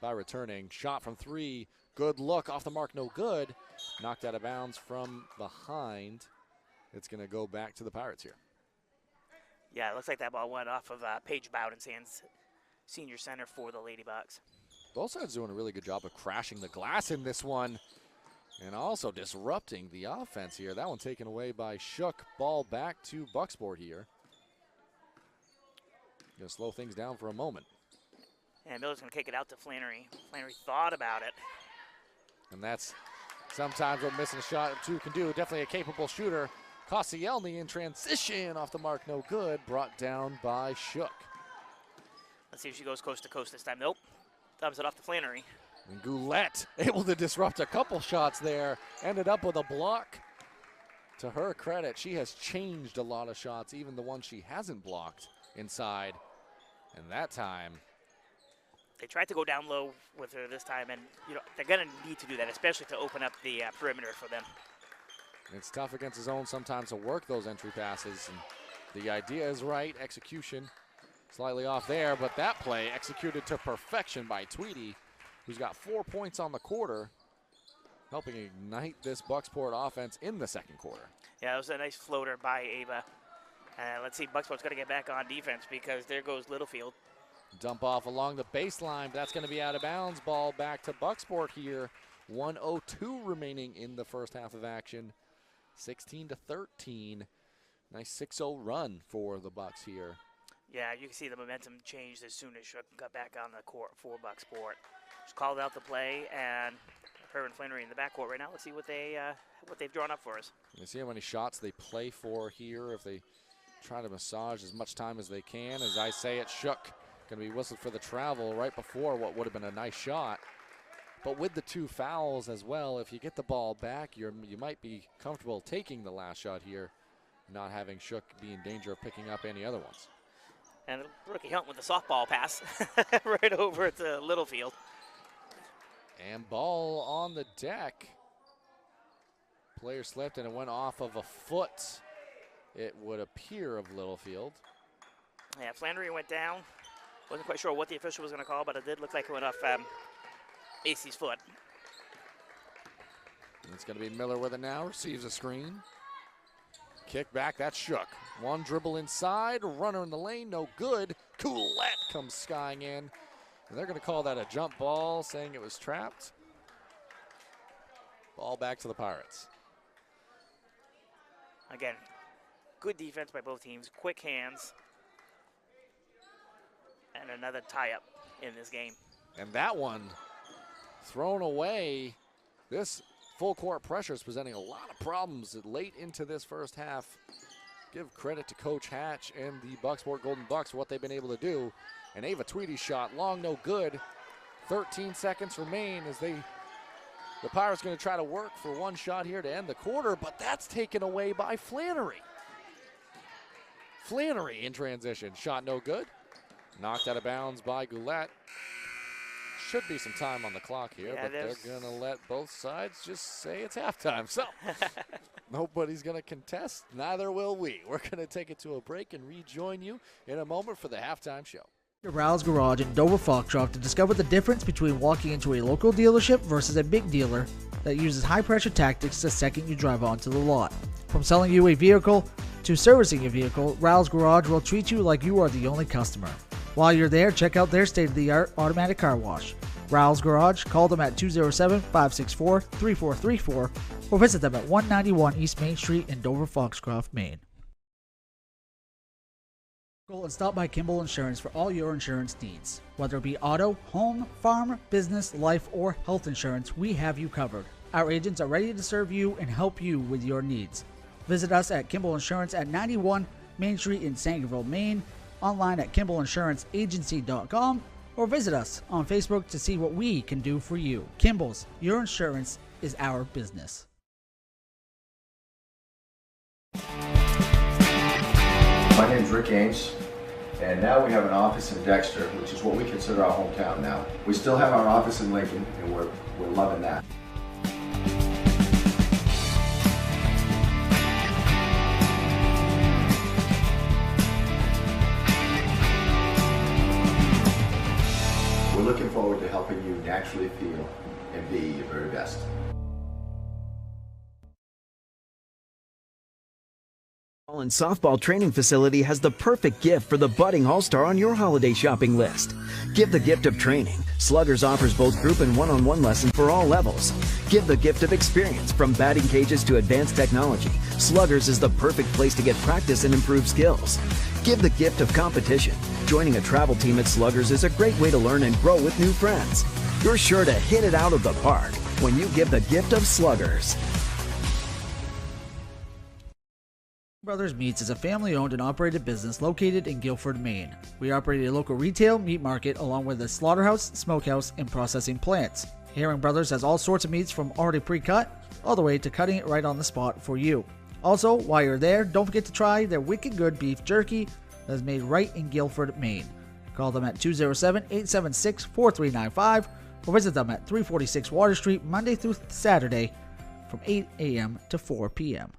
A: by returning. Shot from 3. Good look. Off the mark, no good. Knocked out of bounds from behind. It's going to go back to the Pirates here.
B: Yeah, it looks like that ball went off of Paige Bowden's hands, senior center for the Lady Bucks.
A: Both sides doing a really good job of crashing the glass in this one and also disrupting the offense here. That one taken away by Shook. Ball back to Bucksport here. Going to slow things down for a moment.
B: And Miller's going to kick it out to Flannery. Flannery thought about it.
A: And that's sometimes what missing a shot or 2 can do. Definitely a capable shooter. Koscielny in transition, off the mark, no good. Brought down by Shook.
B: Let's see if she goes coast to coast this time. Nope. Thumbs it off to Flannery.
A: And Goulet able to disrupt a couple shots there. Ended up with a block. To her credit, she has changed a lot of shots, even the ones she hasn't blocked inside. And that time,
B: they tried to go down low with her this time, and they're going to need to do that, especially to open up the perimeter for them.
A: it's tough against his own sometimes to work those entry passes. And the idea is right. Execution slightly off there, but that play executed to perfection by Tweedy, who's got 4 points on the quarter, helping ignite this Bucksport offense in the second quarter.
B: Yeah, it was a nice floater by Ava. Let's see, Bucksport's got to get back on defense because there goes Littlefield.
A: Dump off along the baseline, but that's going to be out of bounds. Ball back to Bucksport here. 1:02 remaining in the first half of action. 16-13. Nice 6-0 run for the Bucks here.
B: Yeah, you can see the momentum changed as soon as Shook got back on the court for Bucksport. Just called out the play, and her and Flannery in the backcourt right now. Let's see what they've drawn up for us.
A: You see how many shots they play for here. If they try to massage as much time as they can. As I say it, Shook going to be whistled for the travel right before what would have been a nice shot. But with the 2 fouls as well, if you get the ball back, you might be comfortable taking the last shot here, not having Shook be in danger of picking up any other ones.
B: And rookie Hunt with the softball pass right over to Littlefield.
A: And ball on the deck. Player slipped and it went off of a foot, it would appear, of Littlefield.
B: Yeah, Flannery went down. Wasn't quite sure what the official was going to call, but it did look like it went off AC's foot.
A: And it's going to be Miller with it now. Receives a screen. Kick back, that's Shook. One dribble inside, runner in the lane, no good. Goulet comes skying in. And they're going to call that a jump ball, saying it was trapped. Ball back to the Pirates.
B: Again, good defense by both teams, quick hands, and another tie-up. in this game.
A: And that one thrown away. This full court pressure is presenting a lot of problems late into this first half. Give credit to Coach Hatch and the Bucksport Golden Bucks for what they've been able to do. And Ava Tweedy's shot, long, no good. 13 seconds remain as the Pirates going to try to work for one shot here to end the quarter, but that's taken away by Flannery. Flannery in transition, shot no good. Knocked out of bounds by Goulet. Should be some time on the clock here,
B: Yeah,
A: but they're going to let both sides just say it's halftime. So nobody's going to contest, neither will we. We're going to take it to a break and rejoin you in a moment for the halftime show.
D: Rouse Garage in Dover Foxcroft to discover the difference between walking into a local dealership versus a big dealer that uses high-pressure tactics the second you drive onto the lot. From selling you a vehicle to servicing your vehicle, Rouse Garage will treat you like you are the only customer. While you're there, check out their state-of-the-art automatic car wash. Rouse Garage, call them at 207-564-3434 or visit them at 191 East Main Street in Dover Foxcroft, Maine. Go and stop by Kimball Insurance for all your insurance needs. Whether it be auto, home, farm, business, life, or health insurance, we have you covered. Our agents are ready to serve you and help you with your needs. Visit us at Kimball Insurance at 91 Main Street in Sangerville, Maine, online at KimballInsuranceAgency.com, or visit us on Facebook to see what we can do for you. Kimball's, your insurance is our business.
C: My name's Rick Ames, and now we have an office in Dexter, which is what we consider our hometown now. We still have our office in Lincoln, and we're loving that. We're looking forward to helping you naturally feel and be your very best.
E: And softball training facility has the perfect gift for the budding all-star on your holiday shopping list. Give the gift of training. Sluggers offers both group and one-on-one lessons for all levels. Give the gift of experience. From batting cages to advanced technology, Sluggers is the perfect place to get practice and improve skills. Give the gift of competition. Joining a travel team at Sluggers is a great way to learn and grow with new friends. You're sure to hit it out of the park when you give the gift of Sluggers.
D: Brothers Meats is a family-owned and operated business located in Guilford, Maine. We operate a local retail meat market along with a slaughterhouse, smokehouse, and processing plants. Herring Brothers has all sorts of meats from already pre-cut all the way to cutting it right on the spot for you. Also, while you're there, don't forget to try their wicked good beef jerky that is made right in Guilford, Maine. Call them at 207-876-4395 or visit them at 346 Water Street Monday through Saturday from 8 a.m. to 4 p.m.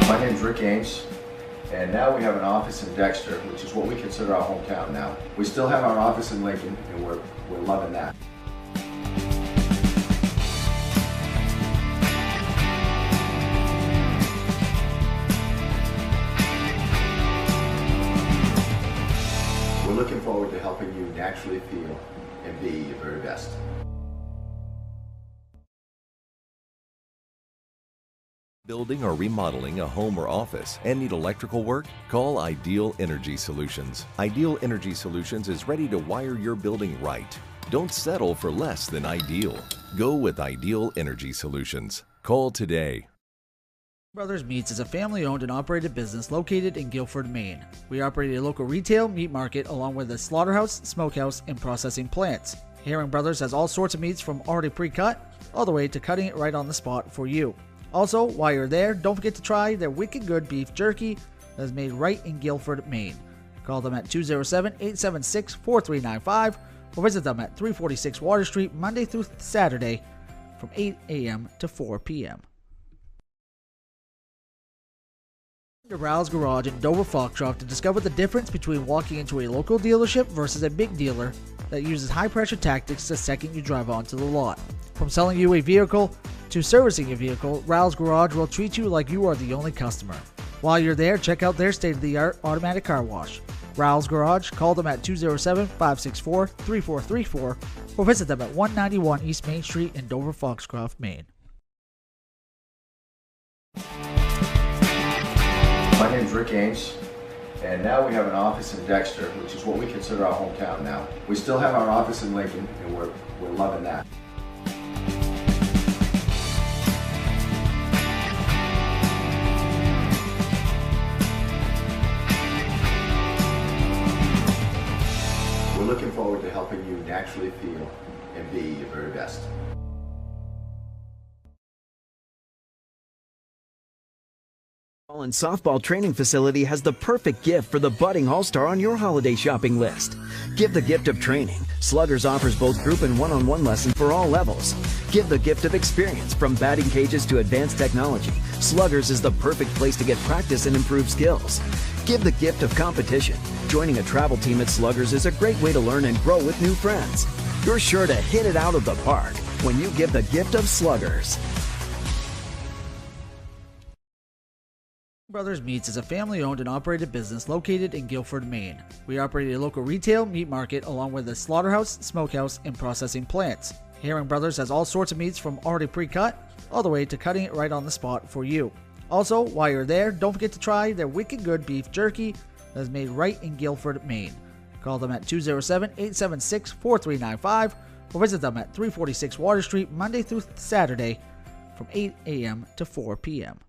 C: My name's Rick Ames, and now we have an office in Dexter, which is what we consider our hometown now. We still have our office in Lincoln, and we're loving that. We're looking forward to helping you naturally feel and be your very best.
F: Building or remodeling a home or office and need electrical work? Call Ideal Energy Solutions. Ideal Energy Solutions is ready to wire your building right. Don't settle for less than ideal. Go with Ideal Energy Solutions. Call today.
D: Brothers Meats is a family-owned and operated business located in Guilford, Maine. We operate a local retail meat market along with a slaughterhouse, smokehouse, and processing plants. Herring Brothers has all sorts of meats from already pre-cut all the way to cutting it right on the spot for you. Also, while you're there, don't forget to try their wicked good beef jerky that is made right in Guilford, Maine. Call them at 207-876-4395 or visit them at 346 Water Street Monday through Saturday from 8 a.m. to 4 p.m. Rouse Garage in Dover Foxcroft to discover the difference between walking into a local dealership versus a big dealer that uses high-pressure tactics the second you drive onto the lot. From selling you a vehicle to servicing your vehicle, Rouse Garage will treat you like you are the only customer. While you're there, check out their state-of-the-art automatic car wash. Rouse Garage, call them at 207-564-3434 or visit them at 191 East Main Street in Dover Foxcroft, Maine.
C: My name's name's Rick Ames, and now we have an office in Dexter, which is what we consider our hometown now. We still have our office in Lincoln, and we're loving that. We're looking forward to helping you naturally feel and be your very best.
E: And softball training facility has the perfect gift for the budding all-star on your holiday shopping list. Give the gift of training. Sluggers offers both group and one-on-one lessons for all levels. Give the gift of experience. From batting cages to advanced technology, Sluggers is the perfect place to get practice and improve skills. Give the gift of competition. Joining a travel team at Sluggers is a great way to learn and grow with new friends. You're sure to hit it out of the park when you give the gift of Sluggers.
D: Brothers Meats is a family-owned and operated business located in Guilford, Maine. We operate a local retail meat market along with a slaughterhouse, smokehouse, and processing plants. Herring Brothers has all sorts of meats from already pre-cut all the way to cutting it right on the spot for you. Also, while you're there, don't forget to try their wicked good beef jerky that is made right in Guilford, Maine. Call them at 207-876-4395 or visit them at 346 Water Street Monday through Saturday from 8 a.m. to 4 p.m.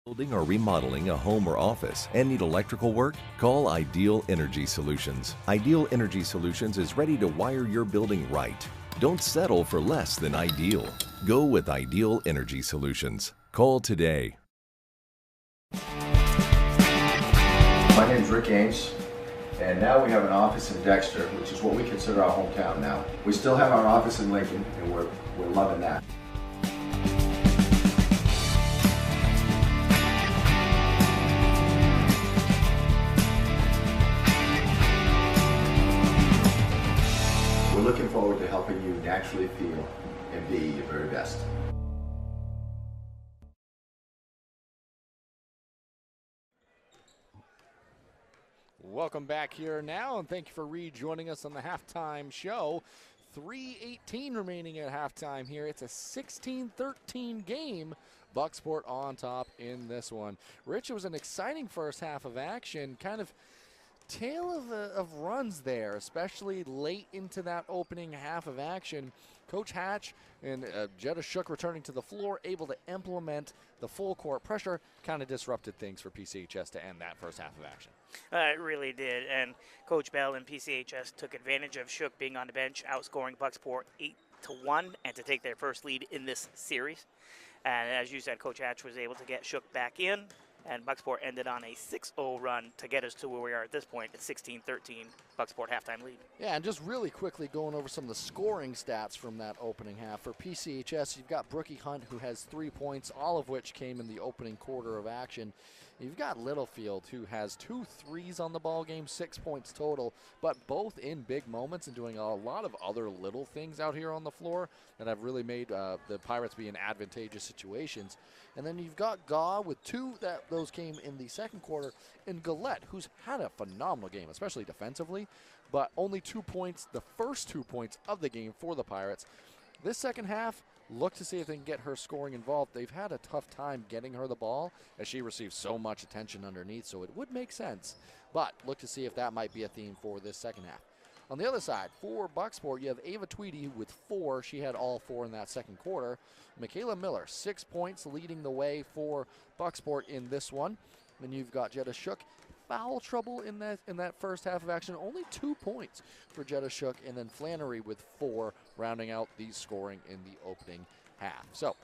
F: Building or remodeling a home or office and need electrical work? Call Ideal Energy Solutions. Ideal Energy Solutions is ready to wire your building right. Don't settle for less than ideal. Go with Ideal Energy Solutions. Call today.
C: My name's Rick Ames, and now we have an office in Dexter, which is what we consider our hometown now. We still have our office in Lincoln, and we're loving that. We're looking forward to helping you naturally feel and be your very best.
A: Welcome back here now, and thank you for rejoining us on the halftime show. 3:18 remaining at halftime here. It's a 16-13 game. Bucksport on top in this one. Rich, it was an exciting first half of action, kind of tale of runs there, especially late into that opening half of action. Coach Hatch and Jetta Shook returning to the floor, able to implement the full court pressure, kind of disrupted things for PCHS to end that first half of action.
B: It really did, and Coach Bell and PCHS took advantage of Shook being on the bench, outscoring Bucksport 8-1, and to take their first lead in this series. And as you said, Coach Hatch was able to get Shook back in, and Bucksport ended on a 6-0 run to get us to where we are at this point, at 16-13 Bucksport halftime lead.
A: Yeah, and just really quickly going over some of the scoring stats from that opening half. For PCHS, you've got Brookie Hunt, who has 3 points, all of which came in the opening quarter of action. You've got Littlefield, who has 2 threes on the ball game, 6 points total, but both in big moments and doing a lot of other little things out here on the floor that have really made the Pirates be in advantageous situations. And then you've got Gaw with 2 those came in the second quarter, and Gillette, who's had a phenomenal game, especially defensively, but only 2 points, the first 2 points of the game for the Pirates. This second half, look to see if they can get her scoring involved. They've had a tough time getting her the ball as she receives so much attention underneath, so it would make sense. But look to see if that might be a theme for this second half. On the other side, for Bucksport, you have Ava Tweedy with 4. She had all 4 in that second quarter. Michaela Miller, 6 points, leading the way for Bucksport in this one. Then you've got Jetta Shook. Foul trouble in that first half of action. Only 2 points for Jetta Shook, and then Flannery with 4, rounding out the scoring in the opening half. So,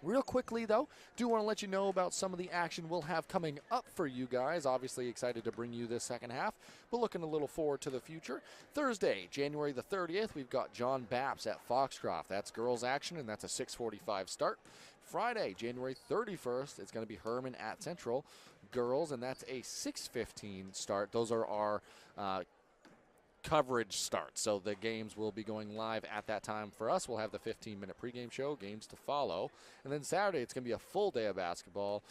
A: real quickly, though, do want to let you know about some of the action we'll have coming up for you guys. Obviously excited to bring you this second half, but looking a little forward to the future. Thursday, January the 30th, we've got John Bapps at Foxcroft. That's girls action, and that's a 6:45 start. Friday, January 31st, it's going to be Herman at Central girls, and that's a 6:15 start. Those are our coverage starts. So the games will be going live at that time. For us, we'll have the 15-minute pregame show, games to follow. And then Saturday, it's going to be a full day of basketball.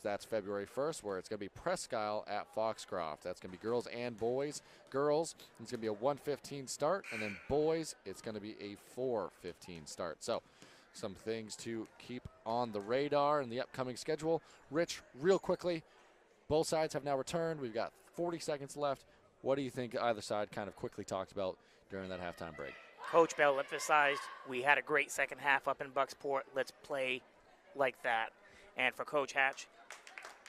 A: That's February 1st, where it's going to be Presque Isle at Foxcroft. That's going to be girls and boys. Girls, it's going to be a 1:15 start. And then boys, it's going to be a 4:15 start. So some things to keep on the radar in the upcoming schedule. Rich, real quickly, both sides have now returned. We've got 40 seconds left. What do you think either side kind of quickly talked about during that halftime break?
B: Coach Bell emphasized we had a great second half up in Bucksport. Let's play like that. And for Coach Hatch,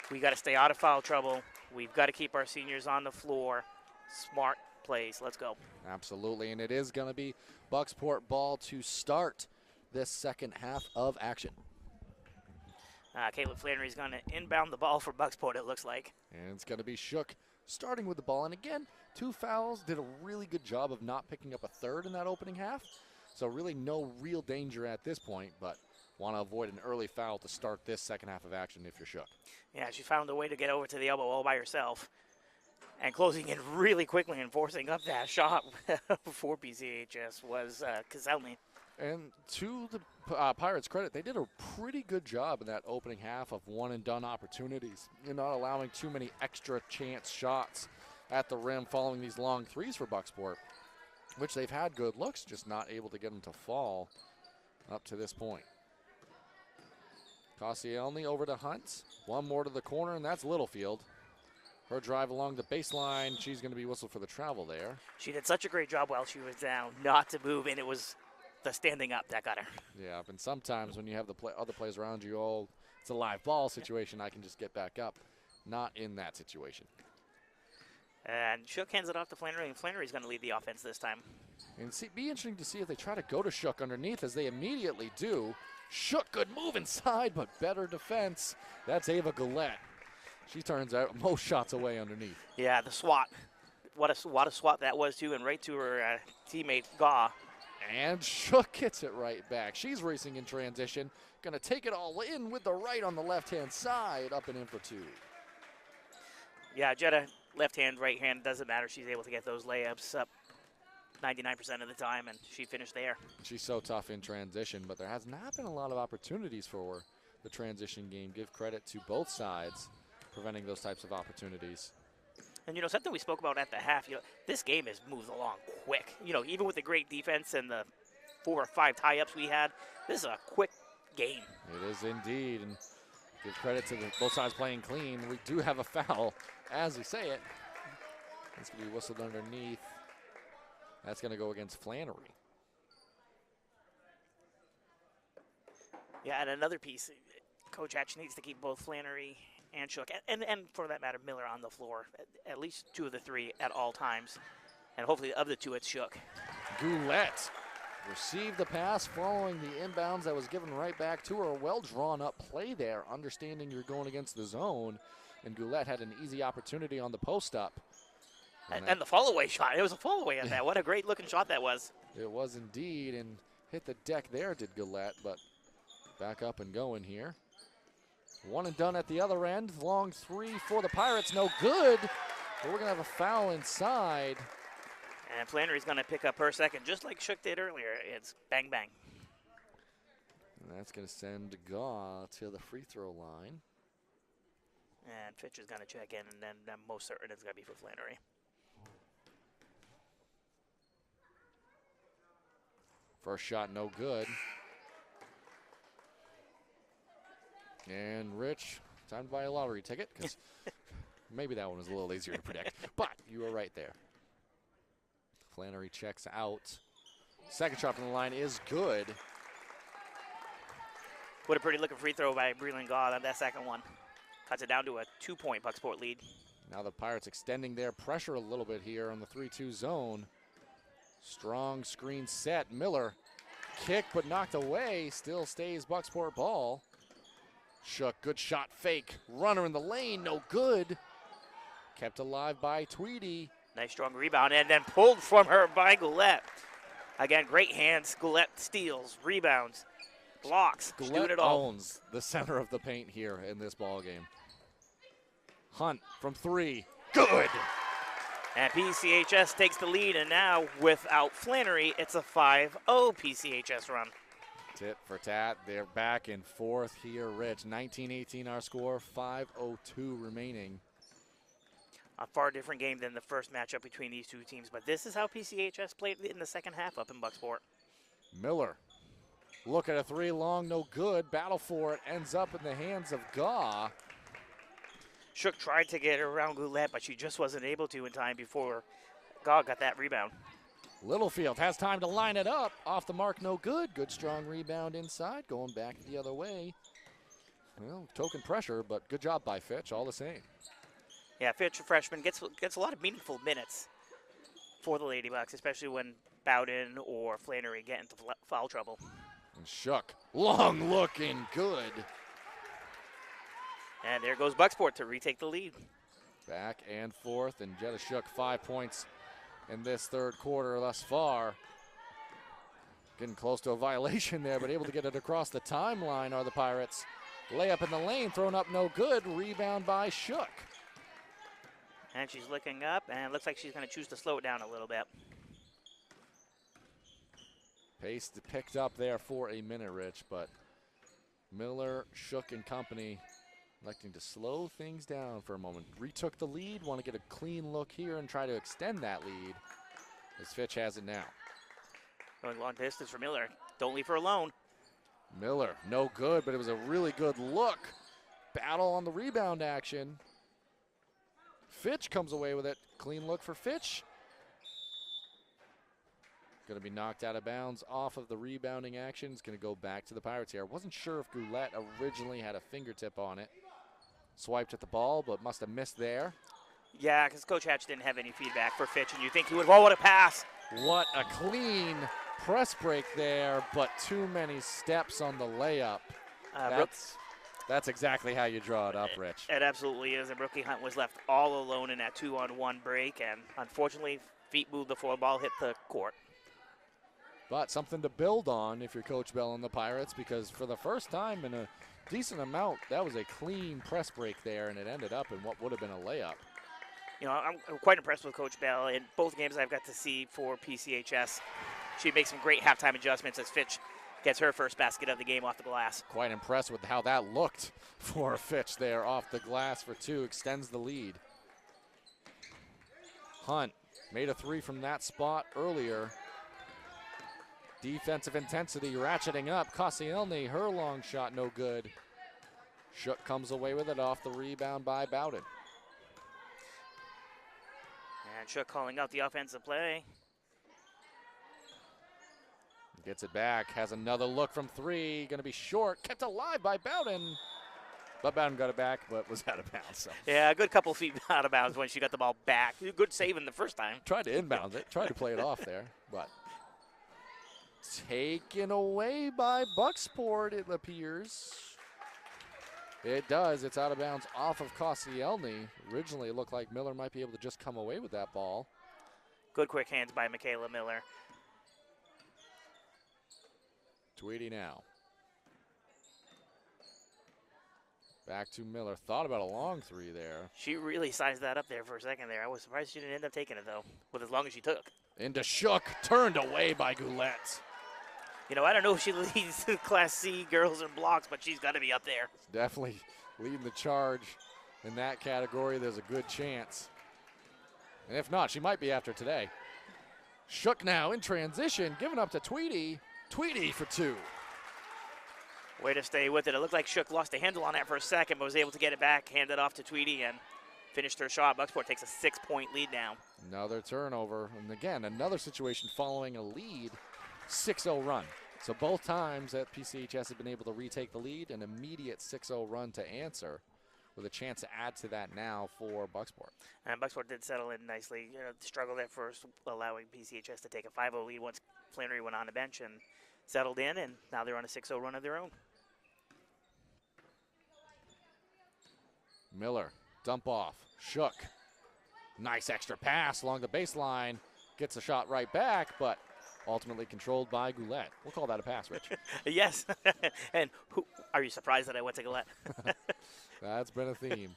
B: we got to stay out of foul trouble. We've got to keep our seniors on the floor. Smart plays. Let's go.
A: Absolutely, and it is going to be Bucksport ball to start this second half of action.
B: Caitlin Flannery's going to inbound the ball for Bucksport, it looks like.
A: And it's going to be Shook starting with the ball. And again, 2 fouls, did a really good job of not picking up a third in that opening half. So really no real danger at this point, but want to avoid an early foul to start this second half of action if you're Shook.
B: Yeah, she found a way to get over to the elbow all by herself and closing in really quickly and forcing up that shot for PCHS was Kazelny.
A: And to the Pirates' credit, they did a pretty good job in that opening half of one-and-done opportunities and not allowing too many extra chance shots at the rim following these long threes for Bucksport, which they've had good looks, just not able to get them to fall up to this point. Koscielny over to Hunt. One more to the corner, and that's Littlefield. Her drive along the baseline. She's going to be whistled for the travel there.
B: She did such a great job while she was down not to move, and it was the standing up that got her.
A: Yeah, and sometimes when you have the other players around you, it's a live ball situation, I can just get back up. Not in that situation.
B: And Shook hands it off to Flannery, and Flannery's going to lead the offense this time.
A: And be interesting to see if they try to go to Shook underneath, as they immediately do. Shook, good move inside, but better defense. That's Ava Gillette. She turns out most shots away underneath.
B: Yeah, the swat. What a swat that was, too, and right to her teammate, Gaw.
A: And Shook gets it right back. She's racing in transition. Going to take it all in with the right on the left-hand side, up and in for 2.
B: Yeah, Jetta, left hand, right hand, doesn't matter. She's able to get those layups up 99% of the time, and she finished there. She's
A: so tough in transition, but there has not been a lot of opportunities for the transition game. Give credit to both sides preventing those types of opportunities.
B: And, you know, something we spoke about at the half, you know, this game has moved along quick. You know, even with the great defense and the 4 or 5 tie-ups we had, this is a quick game.
A: It is indeed, and give credit to both sides playing clean. We do have a foul as we say it. It's going to be whistled underneath. That's going to go against Flannery.
B: Yeah, and another piece, Coach Hatch needs to keep both Flannery and Shook, and for that matter, Miller on the floor, at least 2 of the 3 at all times. And hopefully of the 2, it's Shook.
A: Goulet received the pass following the inbounds that was given right back to her. A well-drawn-up play there, understanding you're going against the zone. And Goulet had an easy opportunity on the post-up.
B: And the fall-away shot. It was a fall-away at that. What a great-looking shot that was.
A: It was indeed, and hit the deck there, did Goulet, but back up and going here. 1 and done at the other end. Long 3 for the Pirates, no good. But we're going to have a foul inside.
B: And Flannery's going to pick up her second, just like Shook did earlier. It's bang, bang.
A: And that's going to send Gaw to the free throw line.
B: And Fitch is going to check in, and then I'm most certain it's going to be for Flannery.
A: First shot, no good. And Rich, time to buy a lottery ticket, because maybe that one was a little easier to predict. But you were right there. Flannery checks out. Second shot from the line is good.
B: What a pretty looking free throw by Breland Gaw on that second one. Cuts it down to a 2-point Bucksport lead.
A: Now the Pirates extending their pressure a little bit here on the 3-2 zone. Strong screen set. Miller kicked but knocked away. Still stays Bucksport ball. Shook, good shot fake. Runner in the lane, no good. Kept alive by Tweedy.
B: Nice strong rebound and then pulled from her by Goulet. Again, great hands. Goulet steals, rebounds, blocks.
A: Goulet
B: doing it all.
A: owns the center of the paint here in this ball game. Hunt from 3, good.
B: And PCHS takes the lead, and now without Flannery, it's a 5-0 PCHS run.
A: Tit for tat. They're back in fourth here, Rich. 19-18 our score, 5:02 remaining.
B: A far different game than the first matchup between these two teams, but this is how PCHS played in the second half up in Bucksport.
A: Miller, look at a three long, no good. Battle for it, ends up in the hands of Gaw.
B: Shook tried to get around Goulet, but she just wasn't able to in time before Gaw got that rebound.
A: Littlefield has time to line it up. Off the mark, no good. Good strong rebound inside, going back the other way. Well, token pressure, but good job by Fitch, all the same.
B: Yeah, Fitch, a freshman, gets a lot of meaningful minutes for the Ladybucks, especially when Bowden or Flannery get into foul trouble.
A: And Shook, long looking good.
B: And there goes Bucksport to retake the lead.
A: Back and forth, and Jetta Shook 5 points in this third quarter thus far. Getting close to a violation there, but able to get it across the timeline are the Pirates. Layup in the lane, thrown up no good. Rebound by Shook.
B: And she's looking up, and it looks like she's going to choose to slow it down a little bit.
A: Pace picked up there for a minute, Rich, but Miller, Shook, and company electing to slow things down for a moment. Retook the lead, want to get a clean look here and try to extend that lead as Fitch has it now.
B: Going long distance for Miller. Don't leave her alone.
A: Miller, no good, but it was a really good look. Battle on the rebound action. Fitch comes away with it. Clean look for Fitch. Going to be knocked out of bounds off of the rebounding action. It's going to go back to the Pirates here. I wasn't sure if Goulet originally had a fingertip on it. Swiped at the ball, but must have missed there.
B: Yeah, because Coach Hatch didn't have any feedback for Fitch, and you think he would, well, what a pass.
A: What a clean press break there, but too many steps on the layup. That's exactly how you draw it up, Rich.
B: It absolutely is, and Brookie Hunt was left all alone in that 2-on-1 break, and unfortunately, feet moved before the ball hit the court.
A: But something to build on if you're Coach Bell and the Pirates, because for the first time in a decent amount, that was a clean press break there, and it ended up in what would have been a layup.
B: You know, I'm quite impressed with Coach Bell. In both games I've got to see for PCHS, she makes some great halftime adjustments as Fitch gets her first basket of the game off the glass.
A: Quite impressed with how that looked for Fitch there off the glass for two, extends the lead. Hunt made a three from that spot earlier. Defensive intensity ratcheting up. Koscielny, her long shot no good. Shook comes away with it off the rebound by Bowden.
B: And Shook calling out the offensive play.
A: Gets it back, has another look from three. Going to be short, kept alive by Bowden. But Bowden got it back, but was out of bounds. So.
B: Yeah, a good couple feet out of bounds when she got the ball back. Good saving the first time.
A: Tried to inbound it, tried to play it off there, but taken away by Bucksport, it appears. It does. It's out of bounds off of Koscielny. Originally, it looked like Miller might be able to just come away with that ball.
B: Good quick hands by Michaela Miller.
A: Tweedy now. Back to Miller. Thought about a long three there.
B: She really sized that up there for a second there. I was surprised she didn't end up taking it, though, with as long as she took.
A: Into Shook. Turned away by Goulet.
B: You know, I don't know if she leads the Class C girls in blocks, but she's got to be up there.
A: Definitely leading the charge in that category. There's a good chance. And if not, she might be after today. Shook now in transition, giving up to Tweedy. Tweedy for two.
B: Way to stay with it. It looked like Shook lost a handle on that for a second, but was able to get it back, hand it off to Tweedy, and finished her shot. Bucksport takes a 6-point lead now.
A: Another turnover. And again, another situation following a lead. 6-0 run. So both times that PCHS has been able to retake the lead, an immediate 6-0 run to answer with a chance to add to that now for Bucksport.
B: And Bucksport did settle in nicely. You know, struggled at first, allowing PCHS to take a 5-0 lead once Flannery went on the bench and settled in, and now they're on a 6-0 run of their own.
A: Miller, dump off, Shook. Nice extra pass along the baseline. Gets the shot right back, but ultimately controlled by Goulet. We'll call that a pass, Rich.
B: Yes. And are you surprised that I went to Goulet?
A: That's been a theme.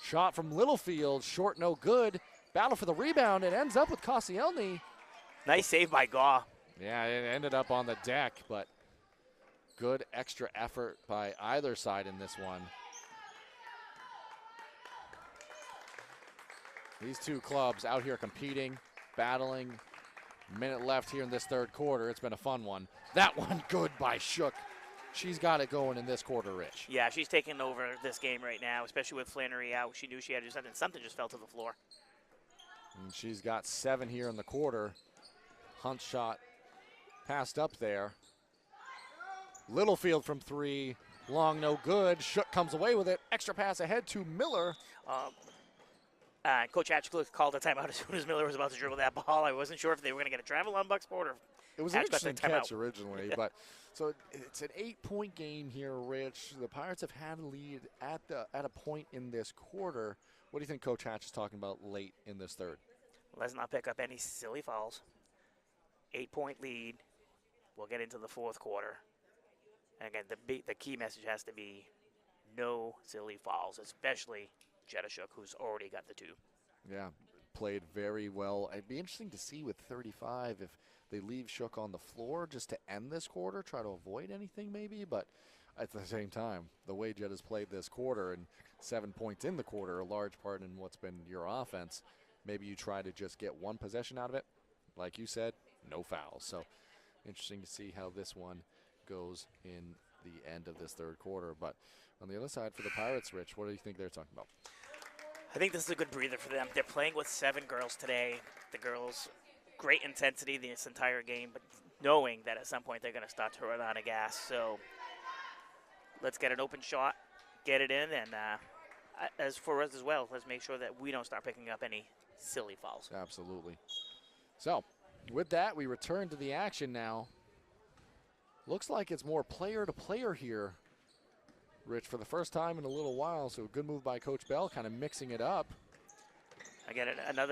A: Shot from Littlefield, short, no good. Battle for the rebound. It ends up with Koscielny.
B: Nice save by Gaw.
A: Yeah, it ended up on the deck, but good extra effort by either side in this one. These two clubs out here competing, battling. Minute left here in this third quarter. It's been a fun one. That one good by Shook. She's got it going in this quarter, Rich.
B: Yeah, she's taking over this game right now, especially with Flannery out. She knew she had to do something. Something just fell to the floor.
A: And she's got 7 here in the quarter. Hunt shot passed up there. Littlefield from 3. Long, no good. Shook comes away with it. Extra pass ahead to Miller.
B: Coach Hatchcliffe called a timeout as soon as Miller was about to dribble that ball. I wasn't sure if they were going to get a travel on Bucksport or
A: it was an
B: Hatchcliffe
A: interesting
B: timeout.
A: catch originally, but so it's an 8-point game here, Rich. The Pirates have had a lead at a point in this quarter. What do you think Coach Hatch is talking about late in this third?
B: Let's not pick up any silly fouls. 8-point lead. We'll get into the fourth quarter. And again, the key message has to be no silly fouls, especially Jetta Shook, who's already got the 2.
A: Yeah, played very well. It'd be interesting to see with 35 if they leave Shook on the floor just to end this quarter, try to avoid anything maybe. But at the same time, the way Jetta's played this quarter and 7 points in the quarter, a large part in what's been your offense, maybe you try to just get one possession out of it. Like you said, no fouls. So interesting to see how this one goes in the end of this third quarter. But on the other side for the Pirates, Rich, what do you think they're talking about?
B: I think this is a good breather for them. They're playing with 7 girls today. The girls, great intensity this entire game, but knowing that at some point they're going to start to run out of gas. So let's get an open shot, get it in, and as for us as well, let's make sure that we don't start picking up any silly fouls.
A: Absolutely. So with that, we return to the action now. Looks like it's more player to player here, Rich, for the first time in a little while. So a good move by Coach Bell, kind of mixing it up.
B: Again,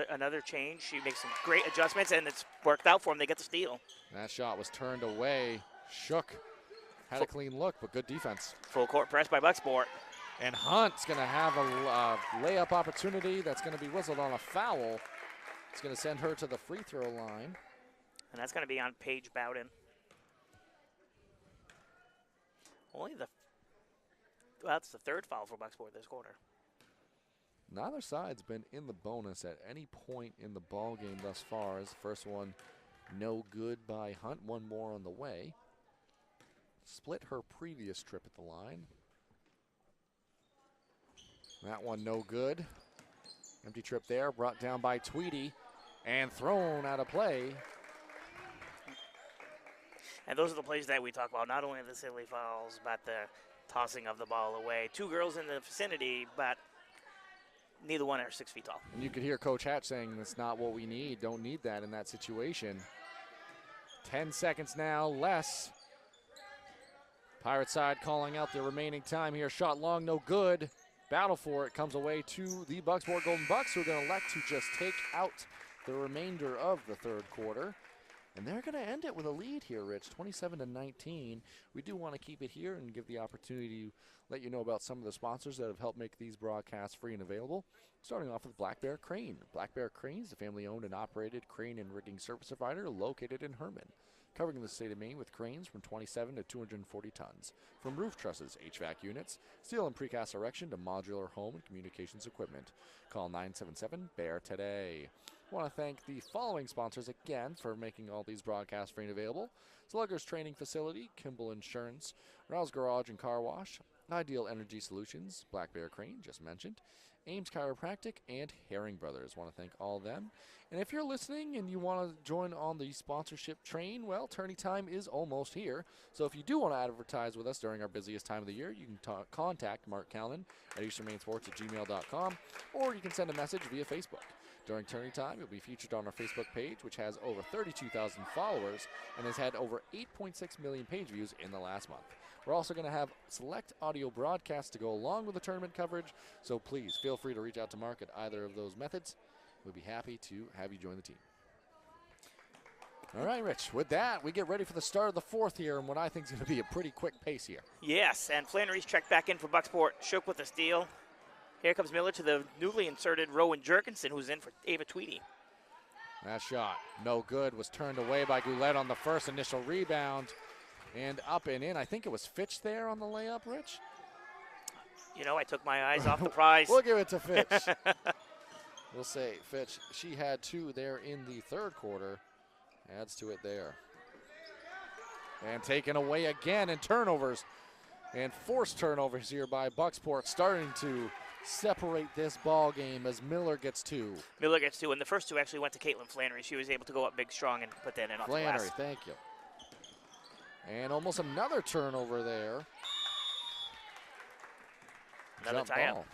B: another change. She makes some great adjustments, and it's worked out for them. They get the steal.
A: That shot was turned away. Shook had a clean look, but good defense.
B: Full court press by Bucksport.
A: And Hunt's going to have a layup opportunity that's going to be whistled on a foul. It's going to send her to the free throw line.
B: And that's going to be on Paige Bowden. That's the third foul for Bucksport this quarter.
A: Neither side's been in the bonus at any point in the ball game thus far. As the first one, no good by Hunt. One more on the way. Split her previous trip at the line. That one no good. Empty trip there, brought down by Tweedy and thrown out of play.
B: And those are the plays that we talk about, not only the silly fouls, but the tossing of the ball away. 2 girls in the vicinity, but neither one are 6 feet tall.
A: And you could hear Coach Hatch saying that's not what we need. Don't need that in that situation. 10 seconds now, less. Pirate side calling out the remaining time here. Shot long, no good. Battle for it comes away to the Bucksport Golden Bucks, who are going to elect to just take out the remainder of the third quarter. And they're going to end it with a lead here, Rich, 27-19. We do want to keep it here and give the opportunity to let you know about some of the sponsors that have helped make these broadcasts free and available. Starting off with Black Bear Crane. Black Bear Crane is a family-owned and operated crane and rigging service provider located in Herman, covering the state of Maine with cranes from 27 to 240 tons. From roof trusses, HVAC units, steel and precast erection to modular home and communications equipment. Call 977-BEAR today. I want to thank the following sponsors again for making all these broadcasts free and available. Sluggers Training Facility, Kimball Insurance, Rouse Garage and Car Wash, Ideal Energy Solutions, Black Bear Crane, just mentioned, Ames Chiropractic, and Herring Brothers. Want to thank all of them. And if you're listening and you want to join on the sponsorship train, well, tourney time is almost here. So if you do want to advertise with us during our busiest time of the year, you can contact Mark Callan at easternmainsports@gmail.com, or you can send a message via Facebook. During tourney time, you'll be featured on our Facebook page, which has over 32,000 followers and has had over 8.6 million page views in the last month. We're also going to have select audio broadcasts to go along with the tournament coverage, so please feel free to reach out to Mark at either of those methods. We'll be happy to have you join the team. All right, Rich, with that, we get ready for the start of the fourth here and what I think is going to be a pretty quick pace here.
B: Yes, and Flannery's checked back in for Bucksport. Shook with the steal. Here comes Miller to the newly inserted Rowan Jerkinson, who's in for Ava Tweedy.
A: That shot, no good, was turned away by Goulet on the first initial rebound. And up and in. I think it was Fitch there on the layup, Rich?
B: You know, I took my eyes off the prize.
A: We'll give it to Fitch. We'll say Fitch, she had 2 there in the third quarter. Adds to it there. And taken away again, and turnovers. And forced turnovers here by Bucksport, starting to separate this ball game as Miller gets 2.
B: Miller gets 2, and the first 2 actually went to Caitlin Flannery. She was able to go up big, strong, and put that in off the glass.
A: Flannery, thank you. And almost another turnover there.
B: Another tie-up.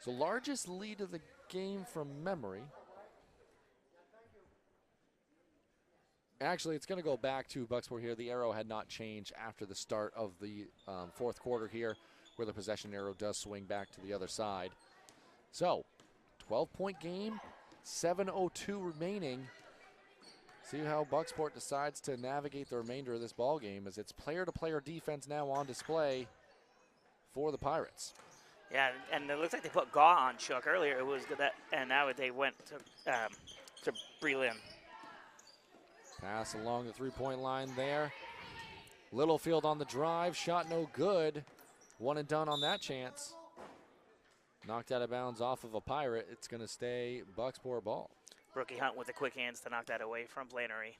A: So largest lead of the game from memory. Actually, it's going to go back to Bucksport here. The arrow had not changed after the start of the fourth quarter here, where the possession arrow does swing back to the other side. So, 12-point game, 7:02 remaining. See how Bucksport decides to navigate the remainder of this ball game, as it's player-to-player defense now on display for the Pirates.
B: Yeah, and it looks like they put Gaw on Shook earlier. It was that, and now they went to Breland.
A: Pass along the three-point line there. Littlefield on the drive, shot no good. One and done on that chance. Knocked out of bounds off of a Pirate. It's going to stay Bucksport ball.
B: Brookie Hunt with the quick hands to knock that away from Flannery.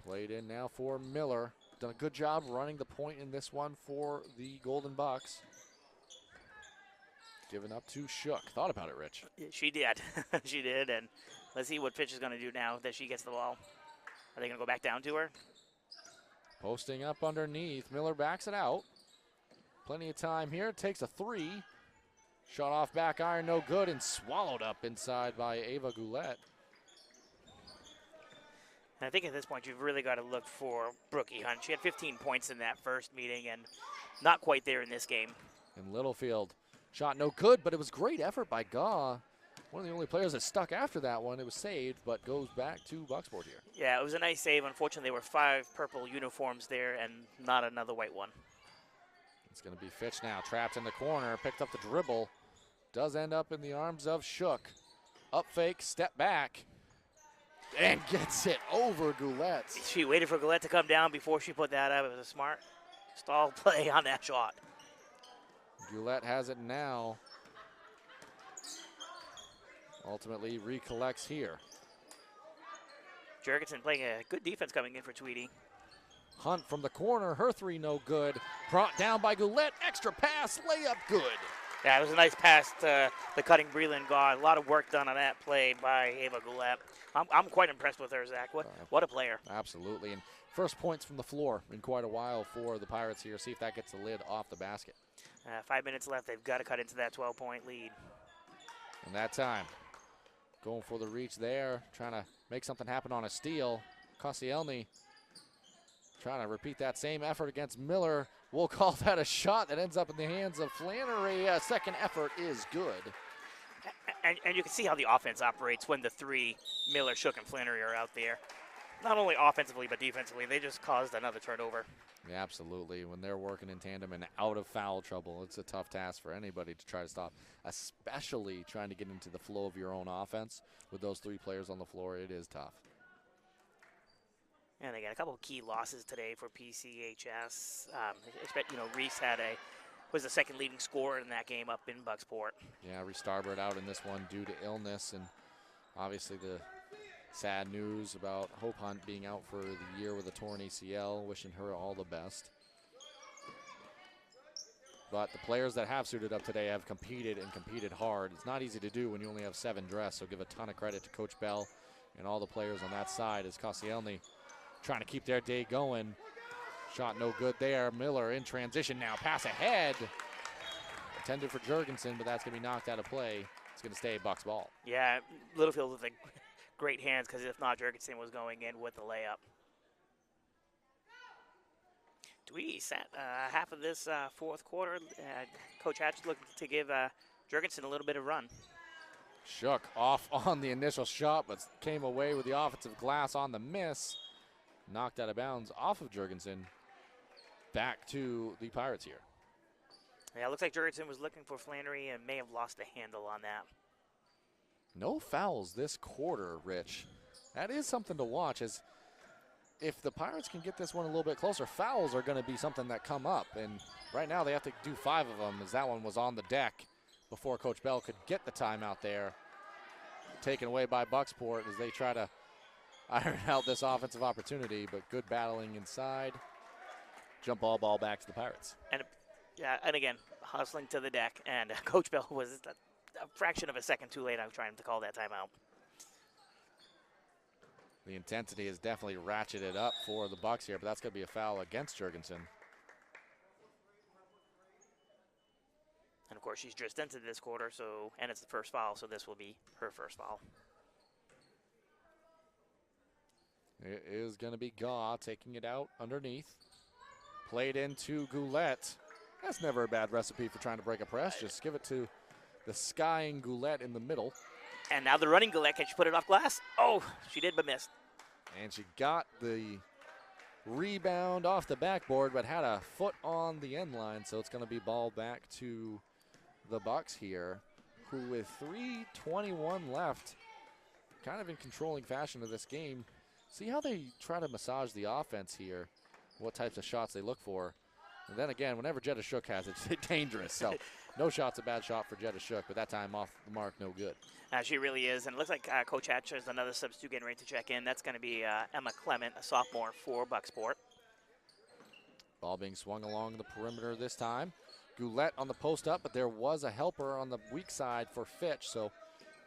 A: Played in now for Miller. Done a good job running the point in this one for the Golden Bucks. Given up to Shook. Thought about it, Rich.
B: She did. She did, and let's see what Fitch is going to do now that she gets the ball. Are they going to go back down to her?
A: Posting up underneath. Miller backs it out. Plenty of time here. Takes a 3. Shot off back iron, no good, and swallowed up inside by Ava Goulet.
B: And I think at this point you've really got to look for Brookie Hunt. She had 15 points in that first meeting and not quite there in this game.
A: And Littlefield, shot no good, but it was great effort by Gaw. One of the only players that stuck after that one. It was saved, but goes back to Bucksport here.
B: Yeah, it was a nice save. Unfortunately, there were 5 purple uniforms there and not another white one.
A: It's going to be Fitch now, trapped in the corner, picked up the dribble. Does end up in the arms of Shook. Up fake, step back, and gets it over Goulet.
B: She waited for Goulet to come down before she put that up. It was a smart stall play on that shot.
A: Goulet has it now. Ultimately recollects here.
B: Jurgensen playing a good defense coming in for Tweedy.
A: Hunt from the corner, her 3 no good. Brought down by Goulet, extra pass, layup good.
B: Yeah, it was a nice pass to the cutting Breland Gaw. A lot of work done on that play by Ava Goulet. I'm quite impressed with her, Zach. What a player.
A: Absolutely, and first points from the floor in quite a while for the Pirates here. See if that gets the lid off the basket.
B: 5 minutes left. They've got to cut into that 12-point lead.
A: And that time, going for the reach there, trying to make something happen on a steal. Koscielny trying to repeat that same effort against Miller. We'll call that a shot that ends up in the hands of Flannery. Second effort is good.
B: And you can see how the offense operates when the 3, Miller, Shook, and Flannery are out there. Not only offensively, but defensively. They just caused another turnover.
A: Yeah, absolutely. When they're working in tandem and out of foul trouble, it's a tough task for anybody to try to stop, especially trying to get into the flow of your own offense. With those 3 players on the floor, it is tough.
B: And they got a couple of key losses today for PCHS. Reese was the second leading scorer in that game up in Bucksport.
A: Yeah, Reese Starbird out in this one due to illness, and obviously the sad news about Hope Hunt being out for the year with a torn ACL. Wishing her all the best. But the players that have suited up today have competed and competed hard. It's not easy to do when you only have 7 dressed, so give a ton of credit to Coach Bell and all the players on that side as Koscielny trying to keep their day going. Shot no good there. Miller in transition now. Pass ahead. Intended for Jurgensen, but that's going to be knocked out of play. It's going to stay Bucks ball.
B: Yeah, Littlefield with great hands, because if not, Jurgensen was going in with the layup. Tweedy sat half of this fourth quarter. Coach Hatch looking to give Jurgensen a little bit of run.
A: Shook off on the initial shot, but came away with the offensive glass on the miss. Knocked out of bounds off of Jurgensen. Back to the Pirates here.
B: Yeah, it looks like Jurgensen was looking for Flannery and may have lost the handle on that.
A: No fouls this quarter, Rich. That is something to watch, as if the Pirates can get this one a little bit closer, fouls are going to be something that come up. And right now they have to do 5 of them, as that one was on the deck before Coach Bell could get the timeout there. Taken away by Bucksport as they try to iron out this offensive opportunity, but good battling inside. Jump ball back to the Pirates.
B: And again, hustling to the deck, and Coach Bell was a fraction of a second too late. I was trying to call that timeout.
A: The intensity is definitely ratcheted up for the Bucks here, but that's going to be a foul against Jurgensen.
B: And of course, she's just entered this quarter, and it's the first foul, so this will be her first foul.
A: It is going to be Gaw taking it out underneath. Played into Goulet. That's never a bad recipe for trying to break a press. Just give it to the skying Goulet in the middle.
B: And now the running Goulet. Can she put it off glass? Oh, she did, but missed.
A: And she got the rebound off the backboard, but had a foot on the end line, so it's going to be ball back to the Bucks here, who with 3:21 left, kind of in controlling fashion of this game. See how they try to massage the offense here, what types of shots they look for. And then again, whenever Jetta Shook has it, it's dangerous. So no shot's a bad shot for Jetta Shook, but that time off the mark, no good.
B: She really is. And it looks like Coach Hatcher is another substitute getting ready to check in. That's going to be Emma Clement, a sophomore for Bucksport.
A: Ball being swung along the perimeter this time. Goulet on the post up, but there was a helper on the weak side for Fitch, so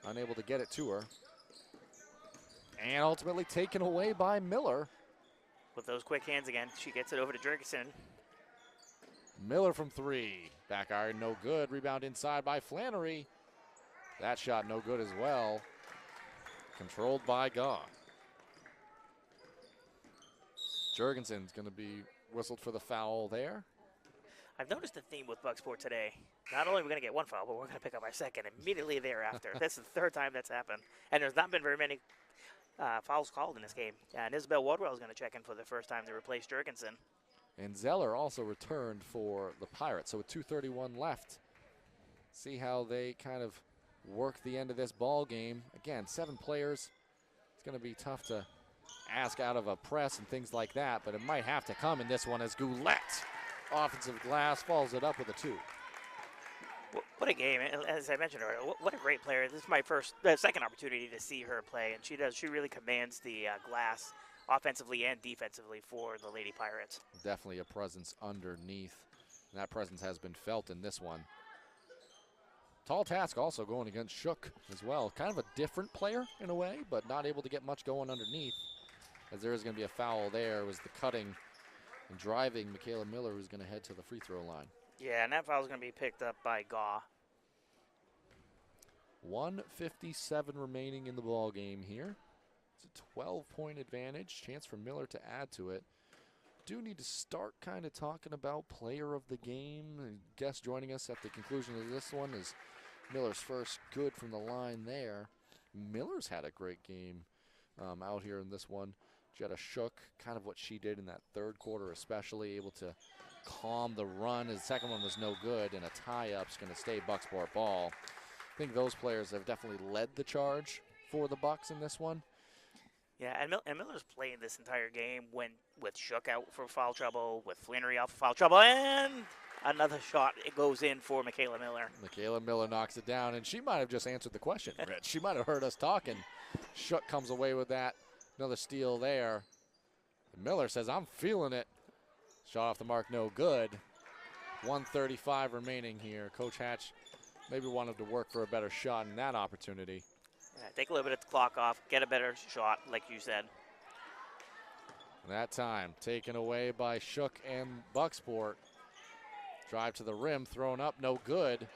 A: unable to get it to her. And ultimately taken away by Miller.
B: With those quick hands again, she gets it over to Jurgensen.
A: Miller from 3. Back iron, no good. Rebound inside by Flannery. That shot no good as well. Controlled by Gaw. Jurgensen's going to be whistled for the foul there.
B: I've noticed a theme with Bucksport today. Not only are we going to get one foul, but we're going to pick up our second immediately thereafter. That's the third time that's happened. And there's not been very many fouls called in this game. And Isabel Wardwell is going to check in for the first time to replace Jurgensen.
A: And Zeller also returned for the Pirates. So with 2:31 left, see how they kind of work the end of this ball game. Again, 7 players. It's going to be tough to ask out of a press and things like that, but it might have to come in this one as Goulet, offensive glass, follows it up with a 2.
B: What a game. As I mentioned earlier, what a great player. This is my second opportunity to see her play, and she really commands the glass offensively and defensively for the Lady Pirates.
A: Definitely a presence underneath, and that presence has been felt in this one. Tall task also going against Shook as well. Kind of a different player in a way, but not able to get much going underneath, as there is going to be a foul there. It was the cutting and driving Michaela Miller, who's going to head to the free throw line.
B: Yeah, and that foul is going to be picked up by Gaw.
A: 1:57 remaining in the ball game here. It's a 12-point advantage. Chance for Miller to add to it. Do need to start kind of talking about player of the game. Guest joining us at the conclusion of this one is Miller's first good from the line there. Miller's had a great game out here in this one. Jetta Shook, kind of what she did in that third quarter, especially able to calm the run. His second one was no good, and a tie-up's going to stay Bucksport ball. I think those players have definitely led the charge for the Bucks in this one.
B: Yeah, and Miller's played this entire game with Shook out for foul trouble, with Flannery out for foul trouble, and another shot. It goes in for Michaela Miller.
A: Michaela Miller knocks it down, and she might have just answered the question, Rich. She might have heard us talking. Shook comes away with that. Another steal there. And Miller says, I'm feeling it. Shot off the mark, no good. 1:35 remaining here. Coach Hatch maybe wanted to work for a better shot in that opportunity.
B: Yeah, take a little bit of the clock off, get a better shot, like you said.
A: That time taken away by Shook and Bucksport. Drive to the rim, thrown up, no good.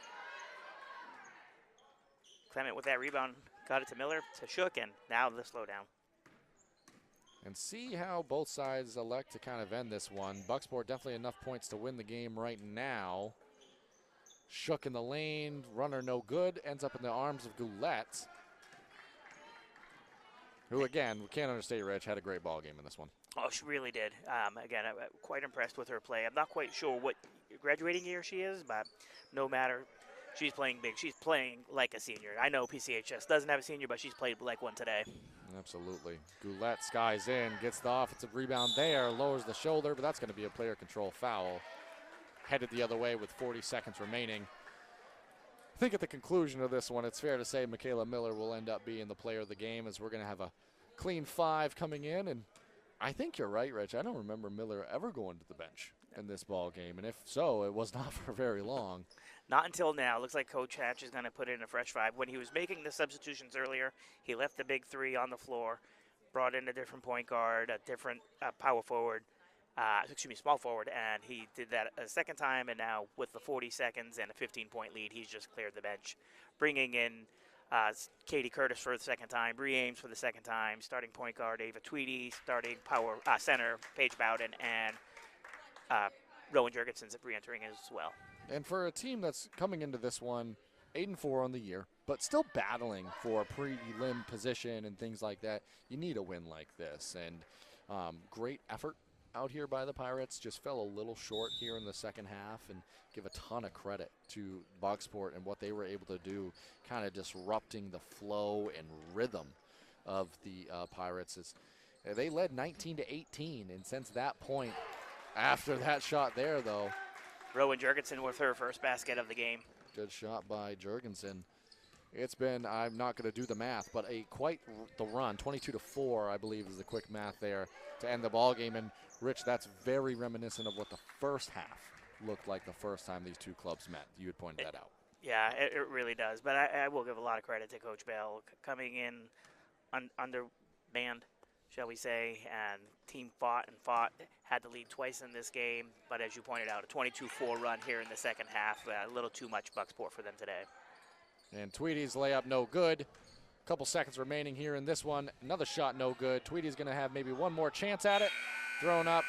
B: Clement with that rebound, got it to Miller, to Shook, and now the slowdown.
A: And see how both sides elect to kind of end this one. Bucksport definitely enough points to win the game right now. Shook in the lane, runner no good, ends up in the arms of Goulet, who, again, we can't understate, Rich, had a great ball game in this one.
B: Oh, she really did. Again, I'm quite impressed with her play. I'm not quite sure what graduating year she is, but no matter, she's playing big. She's playing like a senior. I know PCHS doesn't have a senior, but she's played like one today.
A: Absolutely. Goulet skies in, gets the offensive rebound there, lowers the shoulder, but that's going to be a player control foul. Headed the other way with 40 seconds remaining. I think at the conclusion of this one, it's fair to say Michaela Miller will end up being the player of the game, as we're going to have a clean 5 coming in. And I think you're right, Rich. I don't remember Miller ever going to the bench in this ball game. And if so, it was not for very long.
B: Not until now. Looks like Coach Hatch is going to put in a fresh 5. When he was making the substitutions earlier, he left the big 3 on the floor, brought in a different point guard, a different power forward. Small forward, and he did that a second time, and now with the 40 seconds and a 15-point lead, he's just cleared the bench. Bringing in Katie Curtis for the second time, Bree Ames for the second time, starting point guard Ava Tweedy, starting power center Paige Bowden, and Rowan Jurgensen's re-entering as well.
A: And for a team that's coming into this one 8-4 on the year, but still battling for a prelim position and things like that, you need a win like this. And great effort out here by the Pirates, just fell a little short here in the second half, and give a ton of credit to Bucksport and what they were able to do, kind of disrupting the flow and rhythm of the Pirates. They led 19-18, and since that point, after that shot there, though.
B: Rowan Jurgensen with her first basket of the game.
A: Good shot by Jurgensen. It's been, I'm not going to do the math, but quite the run. 22-4, I believe, is the quick math there to end the ball game. And Rich, that's very reminiscent of what the first half looked like the first time these two clubs met. You had pointed that out.
B: Yeah, it really does. But I will give a lot of credit to Coach Bell coming in undermanned, shall we say, and team fought, had to lead twice in this game. But as you pointed out, a 22-4 run here in the second half, a little too much Bucksport for them today.
A: And Tweedy's layup no good. Couple seconds remaining here in this one. Another shot no good. Tweedy's going to have maybe one more chance at it. Thrown up.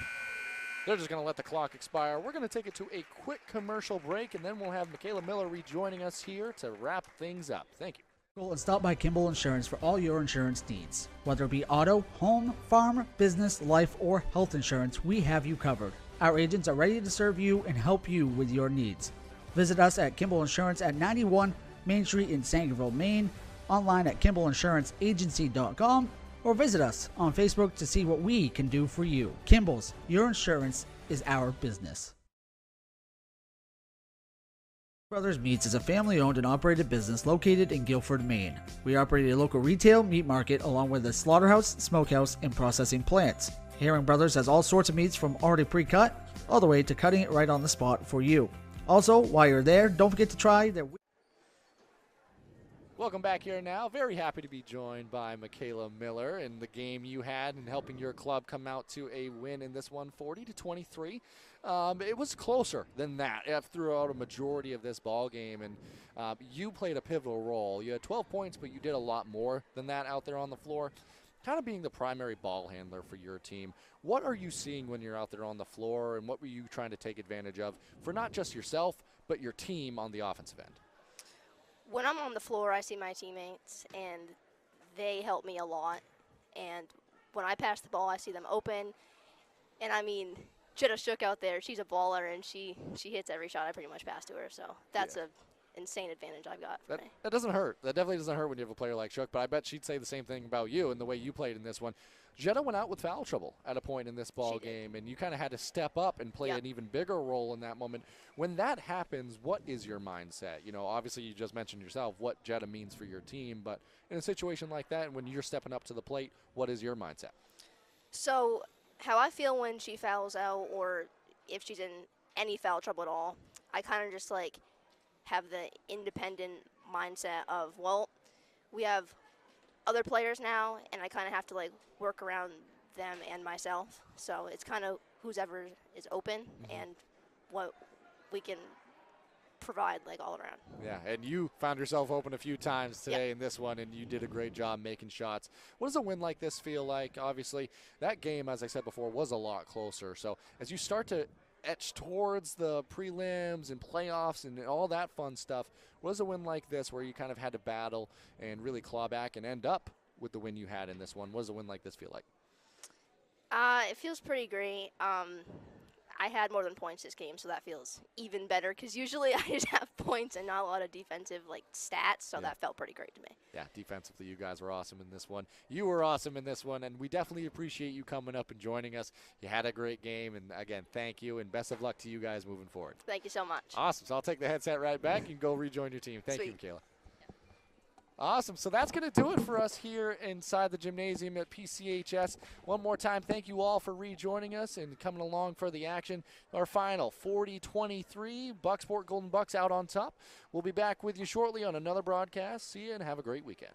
A: They're just going to let the clock expire. We're going to take it to a quick commercial break, and then we'll have Michaela Miller rejoining us here to wrap things up. Thank you.
D: And stop by Kimball Insurance for all your insurance needs. Whether it be auto, home, farm, business, life, or health insurance, we have you covered. Our agents are ready to serve you and help you with your needs. Visit us at Kimball Insurance at 91 Main Street in Sangerville, Maine, online at KimballInsuranceAgency.com, or visit us on Facebook to see what we can do for you. Kimball's, your insurance is our business. Brothers Meats is a family-owned and operated business located in Guilford, Maine. We operate a local retail meat market along with a slaughterhouse, smokehouse, and processing plants. Herring Brothers has all sorts of meats from already pre-cut all the way to cutting it right on the spot for you. Also, while you're there, don't forget to try their...
A: Welcome back here now. Very happy to be joined by Michaela Miller in the game you had and helping your club come out to a win in this one, 40-23. It was closer than that throughout a majority of this ball game, and you played a pivotal role. You had 12 points, but you did a lot more than that out there on the floor, kind of being the primary ball handler for your team. What are you seeing when you're out there on the floor, and what were you trying to take advantage of for not just yourself, but your team on the offensive end?
H: When I'm on the floor, I see my teammates, and they help me a lot. And when I pass the ball, I see them open. And, I mean, Jetta Shook out there, she's a baller, and she hits every shot I pretty much pass to her. So that's an insane advantage I've got for me.
A: That doesn't hurt. That definitely doesn't hurt when you have a player like Shook, but I bet she'd say the same thing about you and the way you played in this one. Jetta went out with foul trouble at a point in this ball game, and you kind of had to step up and play an even bigger role in that moment. When that happens, what is your mindset? You know, obviously you just mentioned yourself what Jetta means for your team, but in a situation like that, when you're stepping up to the plate, what is your mindset?
H: So how I feel when she fouls out, or if she's in any foul trouble at all, I kind of just like have the independent mindset of, well, we have other players now, and I kind of have to like work around them and myself. So it's kind of whoever is open and what we can provide like all around.
A: Yeah, and you found yourself open a few times today in this one, and you did a great job making shots. What does a win like this feel like? Obviously, that game, as I said before, was a lot closer. So as you start to etch towards the prelims and playoffs and all that fun stuff, what does a win like this where you kind of had to battle and really claw back and end up with the win you had in this one? What does a win like this feel like?
H: It feels pretty great. I had more than points this game, so that feels even better because usually I just have points and not a lot of defensive stats, so that felt pretty great to me.
A: Yeah, defensively, you guys were awesome in this one. You were awesome in this one, and we definitely appreciate you coming up and joining us. You had a great game, and again, thank you, and best of luck to you guys moving forward.
H: Thank you so much.
A: Awesome. So I'll take the headset right back. You can go rejoin your team. Thank you,
H: Sweet.
A: Michaela. Awesome. So that's going to do it for us here inside the gymnasium at PCHS. One more time, thank you all for rejoining us and coming along for the action. Our final 40-23, Bucksport Golden Bucks out on top. We'll be back with you shortly on another broadcast. See you and have a great weekend.